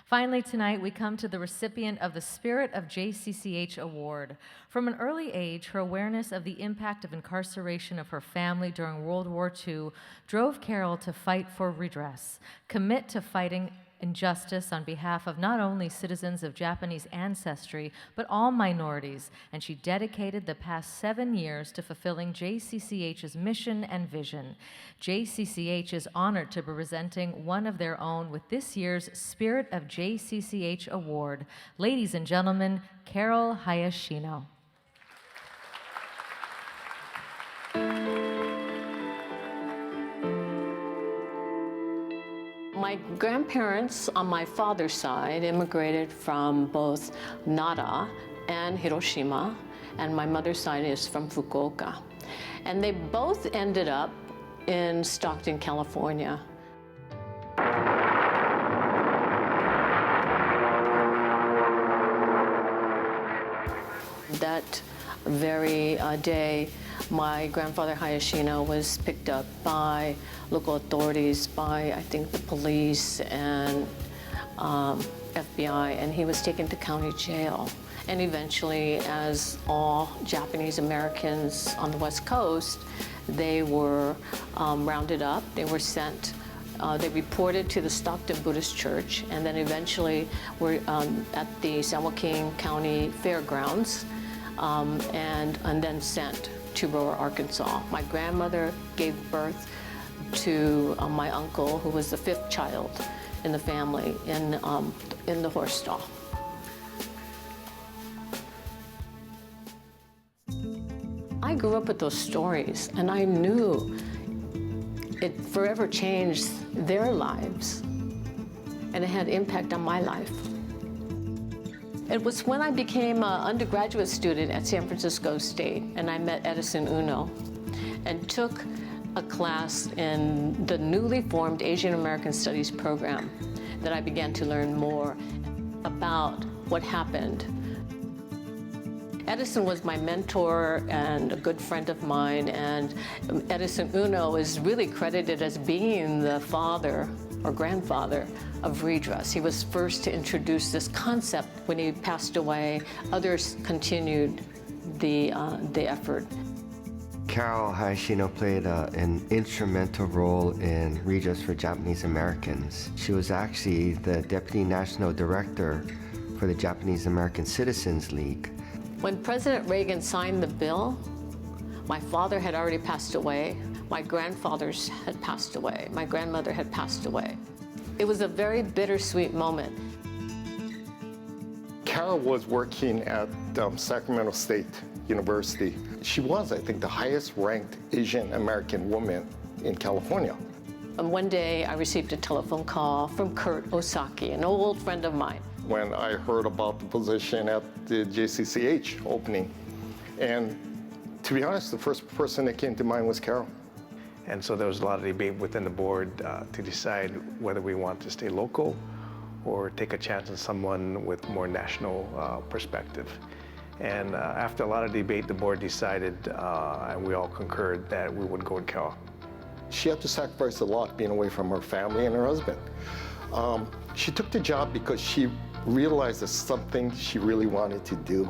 S3: Finally, tonight, we come to the recipient of the Spirit of JCCH Award. From an early age, her awareness of the impact of incarceration of her family during World War II drove Carol to fight for redress, commit to fighting injustice on behalf of not only citizens of Japanese ancestry, but all minorities, and she dedicated the past 7 years to fulfilling JCCH's mission and vision. JCCH is honored to be presenting one of their own with this year's Spirit of JCCH Award. Ladies and gentlemen, Carol Hayashino.
S1: My grandparents on my father's side immigrated from both Nara and Hiroshima, and my mother's side is from Fukuoka. And they both ended up in Stockton, California. That very day, my grandfather Hayashino was picked up by local authorities, by I think the police and FBI, and he was taken to county jail. And eventually, as all Japanese Americans on the West Coast, they were rounded up, they were sent, they reported to the Stockton Buddhist Church, and then eventually were at the San Joaquin County Fairgrounds, and then sent to Roar, Arkansas. My grandmother gave birth to my uncle, who was the 5th child in the family, in the horse stall. I grew up with those stories, and I knew it forever changed their lives, and it had impact on my life. It was when I became an undergraduate student at San Francisco State, and I met Edison Uno and took a class in the newly formed Asian American Studies program, that I began to learn more about what happened. Edison was my mentor and a good friend of mine, and Edison Uno is really credited as being the father or grandfather of redress. He was first to introduce this concept. When he passed away, others continued the effort.
S24: Carol Hayashino played an instrumental role in redress for Japanese Americans. She was actually the Deputy National Director for the Japanese American Citizens League. When President Reagan signed the bill, my father had already passed away. My grandfathers had passed away. My grandmother had passed away. It was a very bittersweet moment.
S5: Carol was working at Sacramento State University. She was, I think, the highest ranked Asian American woman in California.
S1: And one day I received a telephone call from Kurt Osaki, an old friend of mine.
S5: When I heard about the position at the JCCH opening. And to be honest, the first person that came to mind was Carol.
S14: And so there was a lot of debate within the board to decide whether we want to stay local or take a chance on someone with more national perspective. And after a lot of debate, the board decided, and we all concurred, that we would go with Carol.
S5: She had to sacrifice a lot being away from her family and her husband. She took the job because she realized it's something she really wanted to do.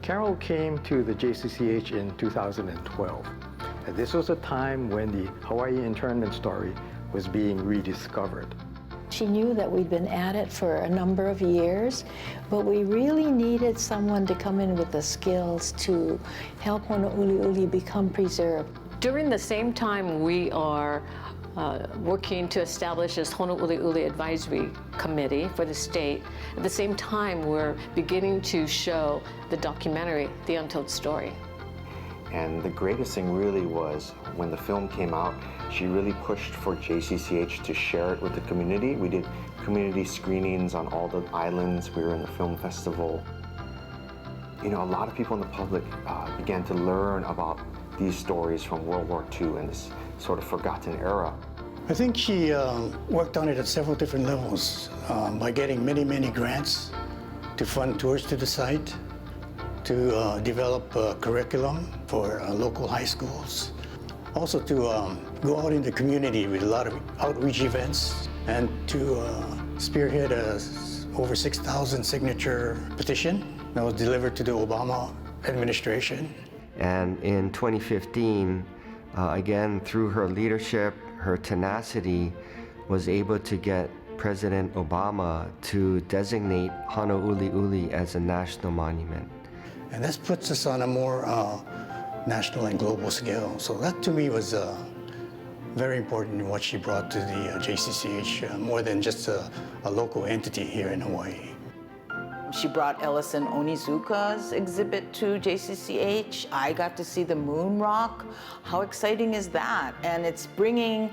S2: Carol came to the JCCH in 2012. And this was a time when the Hawaii internment story was being rediscovered.
S21: She knew that we'd been at it for a number of years, but we really needed someone to come in with the skills to help Honouliuli become preserved.
S1: During the same time we are working to establish this Honouliuli Advisory Committee for the state, at the same time we're beginning to show the documentary, The Untold Story.
S22: And the greatest thing really was when the film came out, she really pushed for JCCH to share it with the community. We did community screenings on all the islands. We were in the film festival. You know, a lot of people in the public began to learn about these stories from World War II and this sort of forgotten era.
S23: I think she worked on it at several different levels by getting many grants to fund tours to the site, to develop a curriculum for local high schools, also to go out in the community with a lot of outreach events, and to spearhead a over 6,000 signature petition that was delivered to the Obama administration.
S24: And in 2015, again, through her leadership, her tenacity, was able to get President Obama to designate Honouliuli as a national monument.
S23: And this puts us on a more national and global scale. So that to me was very important in what she brought to the JCCH, more than just a local entity here in Hawaii.
S4: She brought Ellison Onizuka's exhibit to JCCH. I got to see the moon rock. How exciting is that? And it's bringing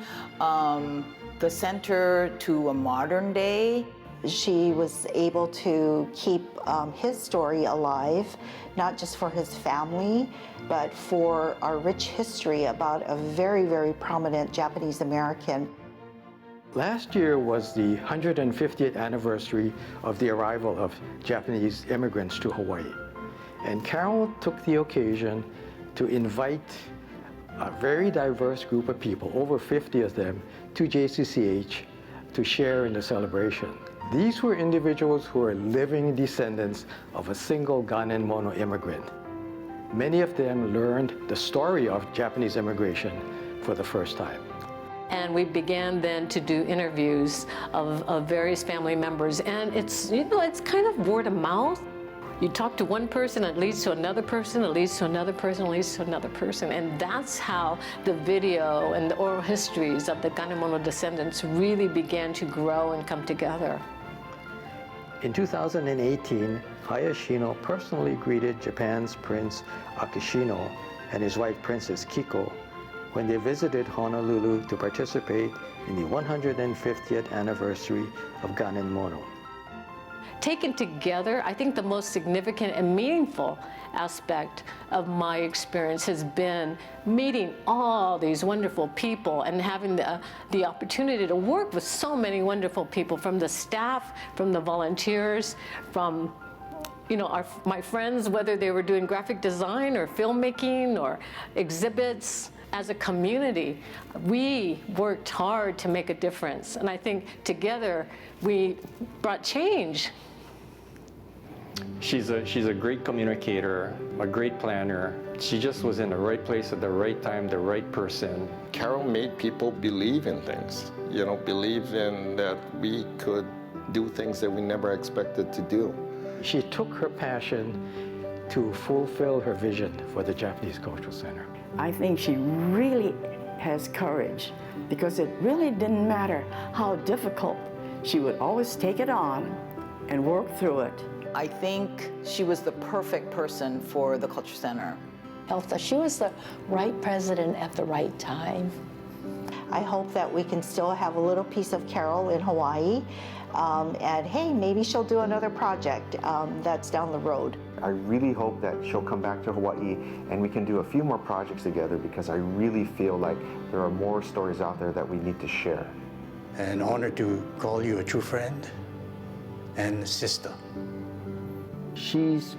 S4: the center to a modern day.
S8: She was able to keep his story alive, not just for his family, but for our rich history about a very, very prominent Japanese American.
S2: Last year was the 150th anniversary of the arrival of Japanese immigrants to Hawaii. And Carol took the occasion to invite a very diverse group of people, over 50 of them, to JCCH to share in the celebration. These were individuals who are living descendants of a single Ghanaian Mono immigrant. Many of them learned the story of Japanese immigration for the first time.
S1: And we began then to do interviews of various family members. And it's, you know, it's kind of word of mouth. You talk to one person, it leads to another person, it leads to another person, it leads to another person. And that's how the video and the oral histories of the Ghanaian Mono descendants really began to grow and come together.
S2: In 2018, Hayashino personally greeted Japan's Prince Akishino and his wife Princess Kiko when they visited Honolulu to participate in the 150th anniversary of Ghanaian Mono.
S1: Taken together, I think the most significant and meaningful aspect of my experience has been meeting all these wonderful people and having the opportunity to work with so many wonderful people, from the staff, from the volunteers, from my friends, whether they were doing graphic design or filmmaking or exhibits. As a community, we worked hard to make a difference. And I think together we brought change.
S9: She's a great communicator, a great planner. She just was in the right place at the right time, the right person.
S5: Carol made people believe in things, believe in that we could do things that we never expected to do.
S2: She took her passion to fulfill her vision for the Japanese Cultural Center.
S10: I think she really has courage, because it really didn't matter how difficult. She would always take it on and work through it.
S4: I think she was the perfect person for the Culture Center.
S21: She was the right president at the right time.
S8: I hope that we can still have a little piece of Carol in Hawaii, and hey, maybe she'll do another project that's down the road.
S22: I really hope that she'll come back to Hawaii and we can do a few more projects together, because I really feel like there are more stories out there that we need to share.
S23: An honor to call you a true friend and sister.
S12: She's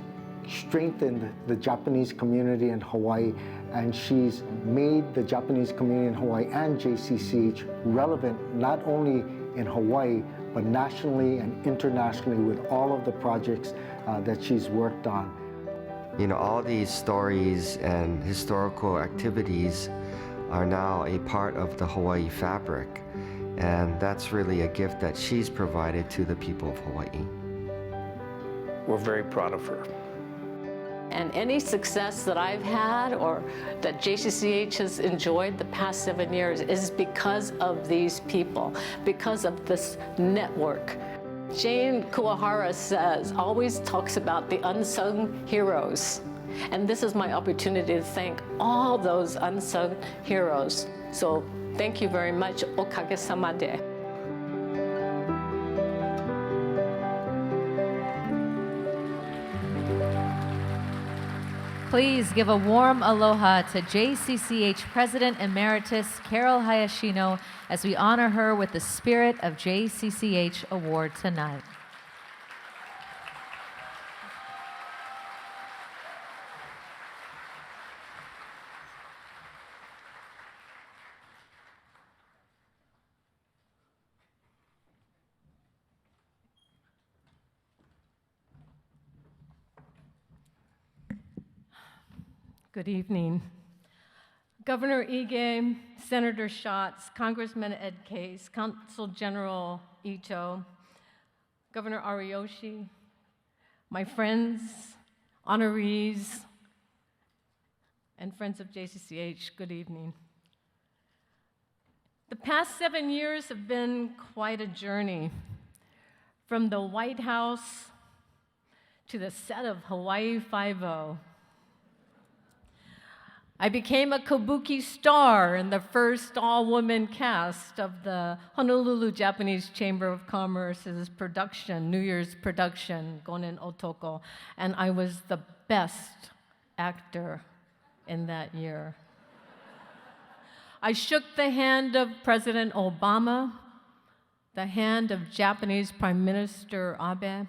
S12: strengthened the Japanese community in Hawaii, and she's made the Japanese community in Hawaii and JCCH relevant not only in Hawaii, but nationally and internationally with all of the projects that she's worked on.
S24: All these stories and historical activities are now a part of the Hawaii fabric, and that's really a gift that she's provided to the people of Hawaii.
S14: We're very proud of her.
S1: And any success that I've had or that JCCH has enjoyed the past 7 years is because of these people, because of this network. Jane Kuwahara always talks about the unsung heroes. And this is my opportunity to thank all those unsung heroes. So thank you very much. Okage-sama de.
S3: Please give a warm aloha to JCCH President Emeritus Carol Hayashino as we honor her with the Spirit of JCCH Award tonight. Good evening. Governor Ige, Senator Schatz, Congressman Ed Case, Consul General
S6: Ito, Governor Ariyoshi, my friends, honorees, and friends of JCCH, good evening. The past 7 years have been quite a journey. From the White House to the set of Hawaii Five-0. I became a kabuki star in the first all-woman cast of the Honolulu Japanese Chamber of Commerce's production, New Year's production, Gonen Otoko, and I was the best actor in that year. I shook the hand of President Obama, the hand of Japanese Prime Minister Abe,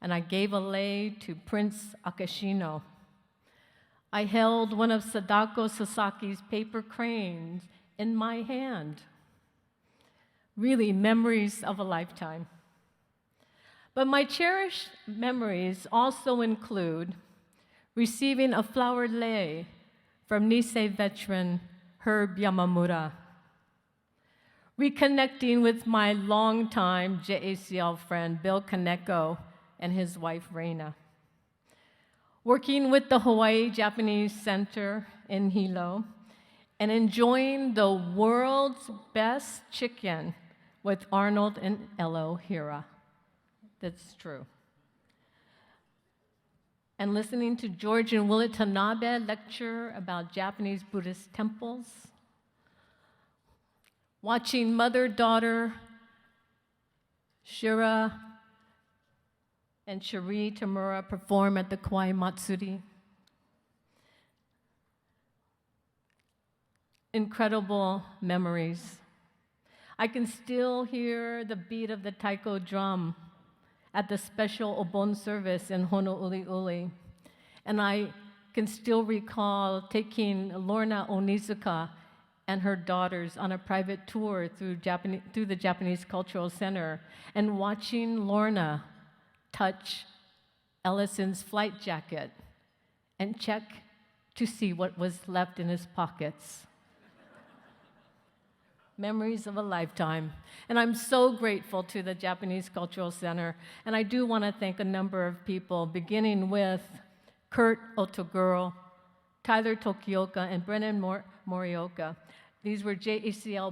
S6: and I gave a lei to Prince Akashino. I held one of Sadako Sasaki's paper cranes in my hand. Really, memories of a lifetime. But my cherished memories also include receiving a flowered lei from Nisei veteran Herb Yamamura, reconnecting with my longtime JACL friend Bill Kaneko and his wife Reina, working with the Hawaii Japanese Center in Hilo, and enjoying the world's best chicken with Arnold and Elo Hira. That's true. And listening to George and Willett Tanabe lecture about Japanese Buddhist temples, watching mother-daughter Shira and Shiri Tamura perform at the Kauai Matsuri. Incredible memories. I can still hear the beat of the taiko drum at the special Obon service in Honouliuli. And I can still recall taking Lorna Onizuka and her daughters on a private tour through the Japanese Cultural Center and watching Lorna touch Ellison's flight jacket and check to see what was left in his pockets. Memories of a lifetime. And I'm so grateful to the Japanese Cultural Center. And I do want to thank a number of people, beginning with Kurt Otoguro, Tyler Tokioka, and Brennan Morioka. These were JCCH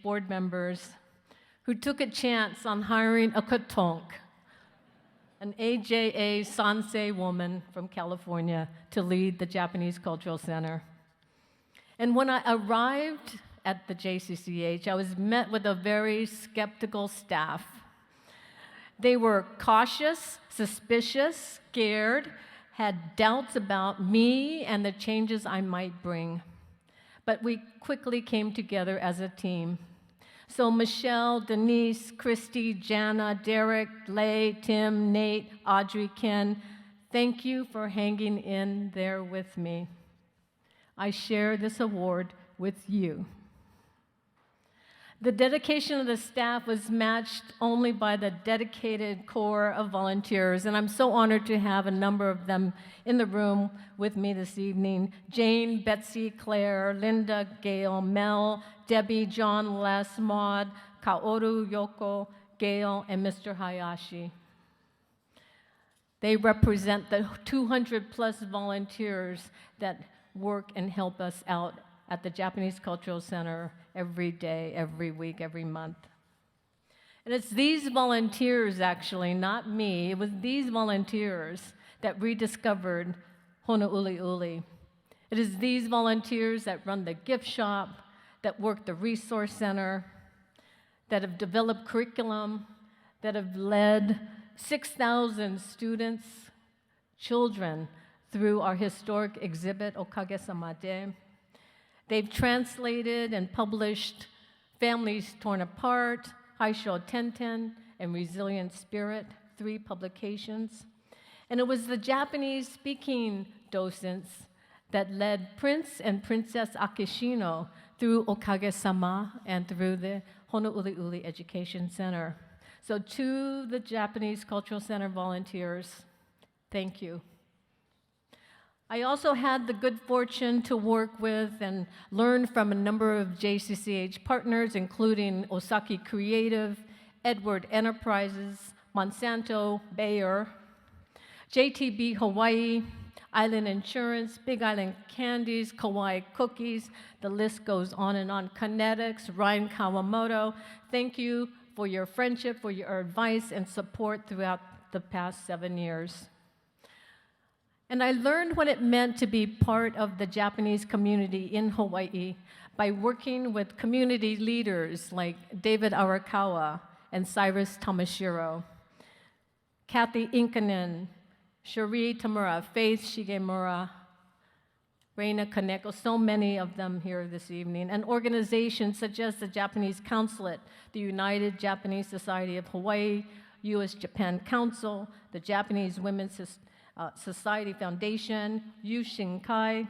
S6: board members who took a chance on hiring a katonk, an AJA Sansei woman from California, to lead the Japanese Cultural Center. And when I arrived at the JCCH, I was met with a very skeptical staff. They were cautious, suspicious, scared, had doubts about me and the changes I might bring. But we quickly came together as a team. So Michelle, Denise, Christy, Jana, Derek, Lay, Tim, Nate, Audrey, Ken, thank you for hanging in there with me. I share this award with you. The dedication of the staff was matched only by the dedicated core of volunteers, and I'm so honored to have a number of them in the room with me this evening. Jane, Betsy, Claire, Linda, Gail, Mel, Debbie, John, Les, Maud, Kaoru, Yoko, Gail, and Mr. Hayashi. They represent the 200 plus volunteers that work and help us out at the Japanese Cultural Center every day, every week, every month. And it's these volunteers, actually, not me, it was these volunteers that rediscovered Honouliuli. It is these volunteers that run the gift shop, that work the resource center, that have developed curriculum, that have led 6,000 students, children, through our historic exhibit, Okage-sama-de. They've translated and published Families Torn Apart, Haisho Tenten, and Resilient Spirit, 3 publications. And it was the Japanese-speaking docents that led Prince and Princess Akishino through Okage-sama and through the Honouliuli Education Center. So to the Japanese Cultural Center volunteers, thank you. I also had the good fortune to work with and learn from a number of JCCH partners, including Osaki Creative, Edward Enterprises, Monsanto, Bayer, JTB Hawaii, Island Insurance, Big Island Candies, Kauai Cookies, the list goes on and on. Kinetics, Ryan Kawamoto, thank you for your friendship, for your advice and support throughout the past 7 years. And I learned what it meant to be part of the Japanese community in Hawaii by working with community leaders like David Arakawa and Cyrus Tamashiro, Kathy Inkanen, Cherie Tamura, Faith Shigemura, Reina Kaneko, so many of them here this evening, and organizations such as the Japanese Consulate, the United Japanese Society of Hawaii, U.S.-Japan Council, the Japanese Women's Society Foundation, Yu Shinkai,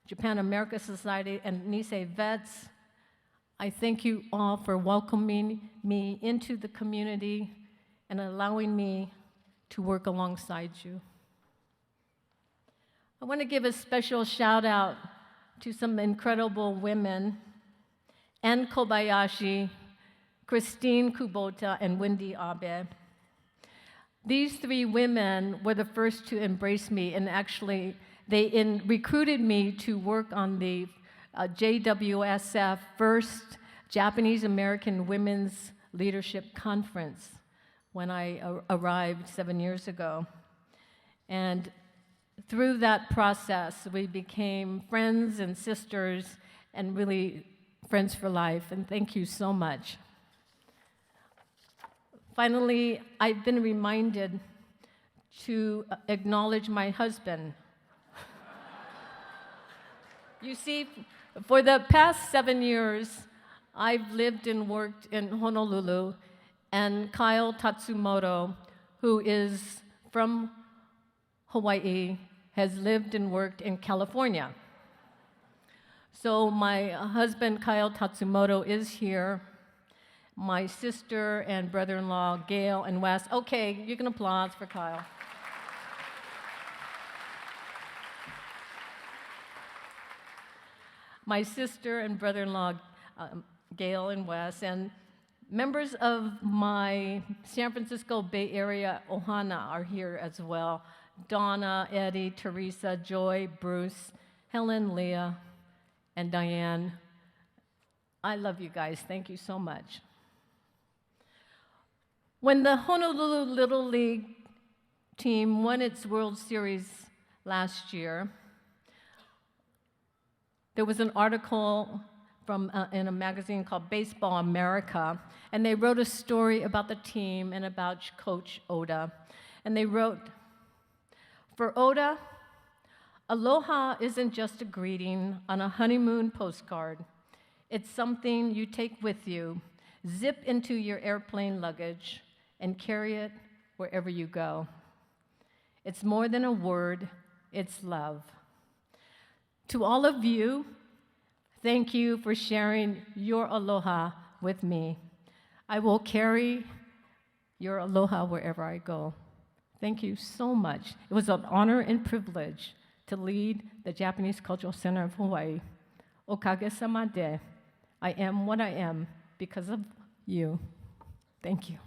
S6: Japan-America Society, and Nisei Vets. I thank you all for welcoming me into the community and allowing me to work alongside you. I want to give a special shout out to some incredible women, Ann Kobayashi, Christine Kubota, and Wendy Abe. These 3 women were the first to embrace me, and actually they recruited me to work on the JWSF first Japanese American Women's Leadership Conference when I arrived 7 years ago. And through that process, we became friends and sisters and really friends for life, and thank you so much. Finally, I've been reminded to acknowledge my husband. You see, for the past 7 years, I've lived and worked in Honolulu, and Kyle Tatsumoto, who is from Hawaii, has lived and worked in California. So my husband, Kyle Tatsumoto, is here. My sister and brother-in-law, Gail and Wes. Okay, you can applaud for Kyle. My sister and brother-in-law, Gail and Wes, and members of my San Francisco Bay Area Ohana are here as well. Donna, Eddie, Teresa, Joy, Bruce, Helen, Leah, and Diane. I love you guys. Thank you so much. When the Honolulu Little League team won its World Series last year, there was an article in a magazine called Baseball America, and they wrote a story about the team and about Coach Oda. And they wrote, "For Oda, aloha isn't just a greeting on a honeymoon postcard. It's something you take with you, zip into your airplane luggage, and carry it wherever you go. It's more than a word, it's love." To all of you, thank you for sharing your aloha with me. I will carry your aloha wherever I go. Thank you so much. It was an honor and privilege to lead the Japanese Cultural Center of Hawaii. Okage-sama de. I am what I am because of you. Thank you.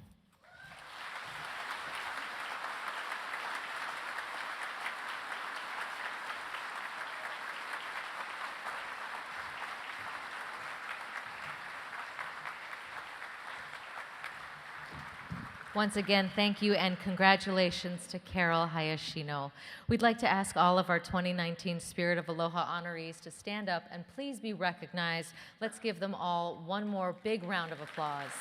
S3: Once again, thank you and congratulations to Carol Hayashino. We'd like to ask all of our 2019 Spirit of Aloha honorees to stand up and please be recognized. Let's give them all one more big round of applause.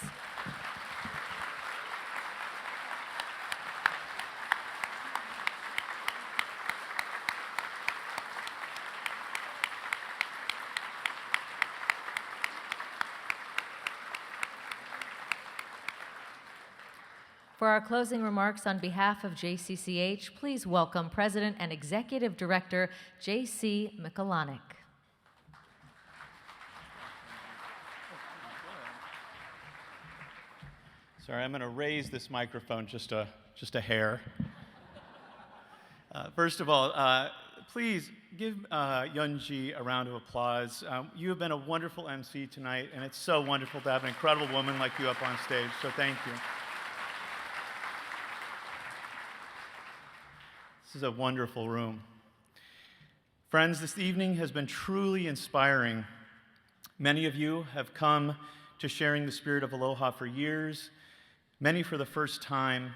S3: For our closing remarks on behalf of JCCH, please welcome President and Executive Director J.C. Mikulanic.
S7: Sorry, I'm going to raise this microphone just a hair. First of all, please give Yunji a round of applause. You have been a wonderful MC tonight, and it's so wonderful to have an incredible woman like you up on stage, so thank you. This is a wonderful room. Friends, this evening has been truly inspiring. Many of you have come to sharing the spirit of Aloha for years, many for the first time,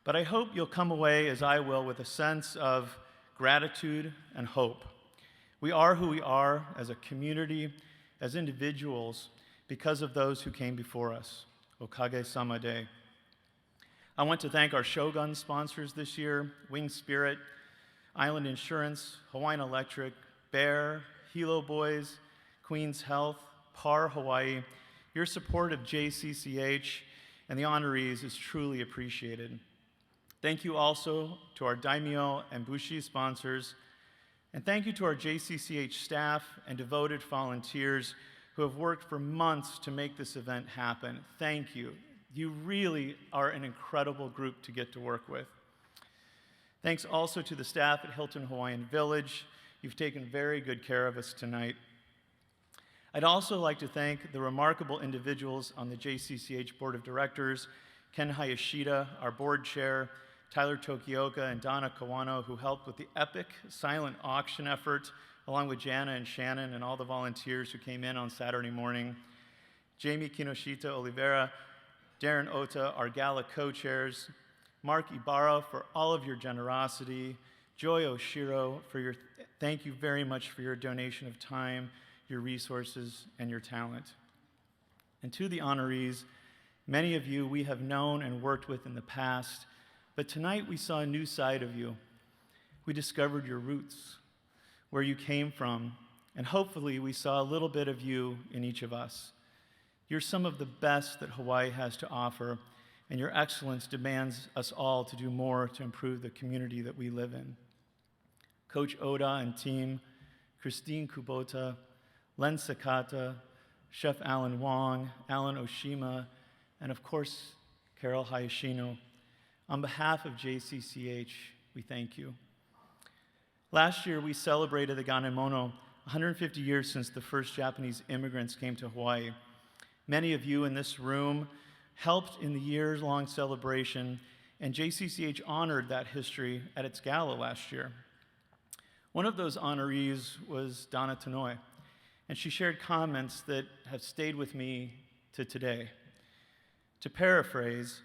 S7: but I hope you'll come away, as I will, with a sense of gratitude and hope. We are who we are as a community, as individuals, because of those who came before us. Okage-sama de. I want to thank our Shogun sponsors this year, Wing Spirit, Island Insurance, Hawaiian Electric, Bear, Hilo Boys, Queen's Health, PAR Hawaii. Your support of JCCH and the honorees is truly appreciated. Thank you also to our Daimyo and Bushi sponsors, and thank you to our JCCH staff and devoted volunteers who have worked for months to make this event happen. Thank you. You really are an incredible group to get to work with. Thanks also to the staff at Hilton Hawaiian Village. You've taken very good care of us tonight. I'd also like to thank the remarkable individuals on the JCCH Board of Directors, Ken Hayashida, our board chair, Tyler Tokioka and Donna Kawano, who helped with the epic silent auction effort, along with Jana and Shannon and all the volunteers who came in on Saturday morning, Jamie Kinoshita Oliveira, Darren Ota, our Gala co-chairs, Mark Ibarra for all of your generosity, Joy Oshiro for your, thank you very much for your donation of time, your resources, and your talent. And to the honorees, many of you we have known and worked with in the past, but tonight we saw a new side of you. We discovered your roots, where you came from, and hopefully we saw a little bit of you in each of us. You're some of the best that Hawaii has to offer, and your excellence demands us all to do more to improve the community that we live in. Coach Oda and team, Christine Kubota, Len Sakata, Chef Alan Wong, Alan Oshima, and of course, Carol Hayashino. On behalf of JCCH, we thank you. Last year, we celebrated the Ganemono, 150 years since the first Japanese immigrants came to Hawaii. Many of you in this room helped in the years-long celebration, and JCCH honored that history at its gala last year. One of those honorees was Donna Tanoe, and she shared comments that have stayed with me to today. To paraphrase,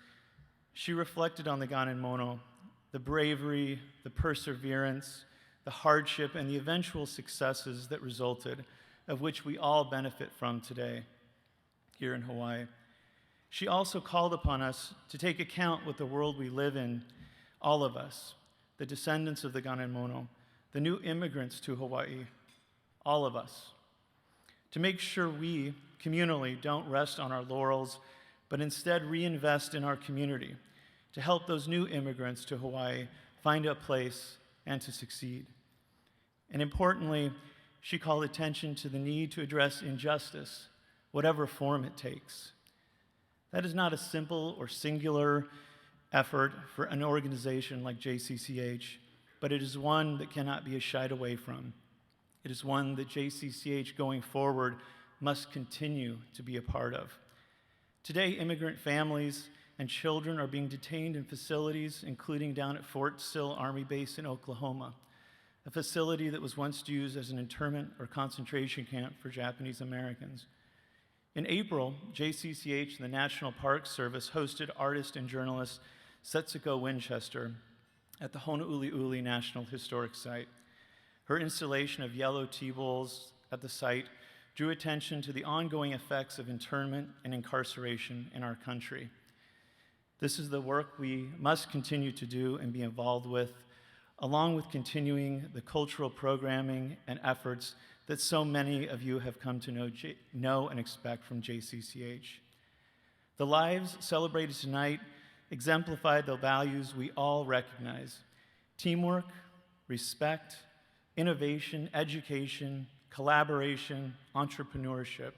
S7: she reflected on the Ganemono, the bravery, the perseverance, the hardship, and the eventual successes that resulted, of which we all benefit from today here in Hawaii. She also called upon us to take account with the world we live in, all of us, the descendants of the Ganemono, the new immigrants to Hawaii, all of us, to make sure we, communally, don't rest on our laurels, but instead reinvest in our community to help those new immigrants to Hawaii find a place and to succeed. And importantly, she called attention to the need to address injustice, whatever form it takes. That is not a simple or singular effort for an organization like JCCH, but it is one that cannot be shied away from. It is one that JCCH going forward must continue to be a part of. Today, immigrant families and children are being detained in facilities, including down at Fort Sill Army Base in Oklahoma, a facility that was once used as an internment or concentration camp for Japanese Americans. In April, JCCH and the National Park Service hosted artist and journalist Setsuko Winchester at the Honouliuli National Historic Site. Her installation of yellow tea bowls at the site drew attention to the ongoing effects of internment and incarceration in our country. This is the work we must continue to do and be involved with, along with continuing the cultural programming and efforts that so many of you have come to know and expect from JCCH. The lives celebrated tonight exemplified the values we all recognize: teamwork, respect, innovation, education, collaboration, entrepreneurship.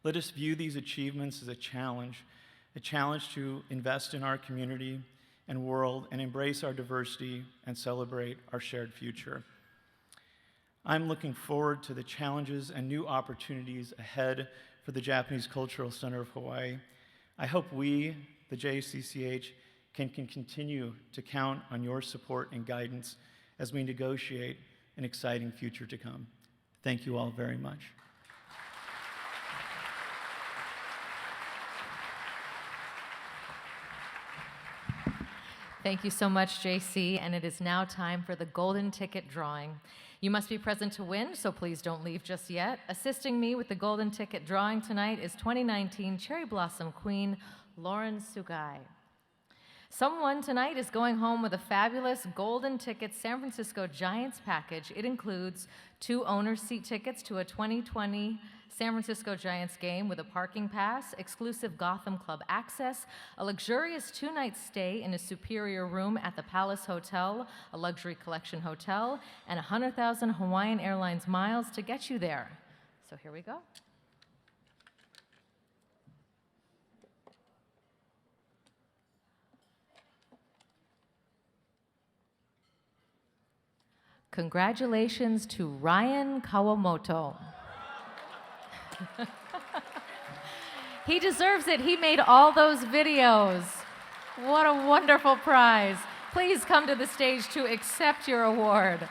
S7: Let us view these achievements as a challenge to invest in our community and world and embrace our diversity and celebrate our shared future. I'm looking forward to the challenges and new opportunities ahead for the Japanese Cultural Center of Hawaii. I hope we, the JCCH, can continue to count on your support and guidance as we negotiate an exciting future to come. Thank you all very much.
S3: Thank you so much, JC, and it is now time for the golden ticket drawing. You must be present to win, so please don't leave just yet. Assisting me with the golden ticket drawing tonight is 2019 Cherry Blossom Queen, Lauren Sugai. Someone tonight is going home with a fabulous golden ticket San Francisco Giants package. It includes 2 owner's seat tickets to a 2020 San Francisco Giants game with a parking pass, exclusive Gotham Club access, a luxurious 2-night stay in a superior room at the Palace Hotel, a luxury collection hotel, and 100,000 Hawaiian Airlines miles to get you there. So here we go. Congratulations to Ryan Kawamoto. He deserves it. He made all those videos. What a wonderful prize. Please come to the stage to accept your award.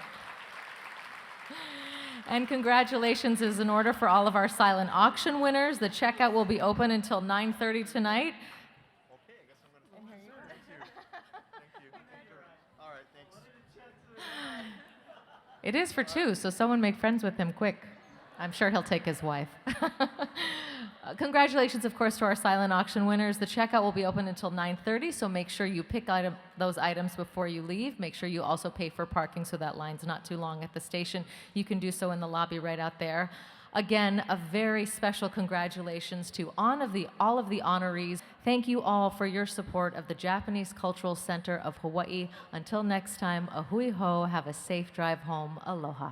S3: And congratulations is in order for all of our silent auction winners. The checkout will be open until 9:30 tonight. It is for 2, so someone make friends with him quick. I'm sure he'll take his wife. Congratulations, of course, to our silent auction winners. The checkout will be open until 9:30, so make sure you pick those items before you leave. Make sure you also pay for parking so that line's not too long at the station. You can do so in the lobby right out there. Again, a very special congratulations to all of the honorees. Thank you all for your support of the Japanese Cultural Center of Hawaii. Until next time, a hui ho, have a safe drive home. Aloha.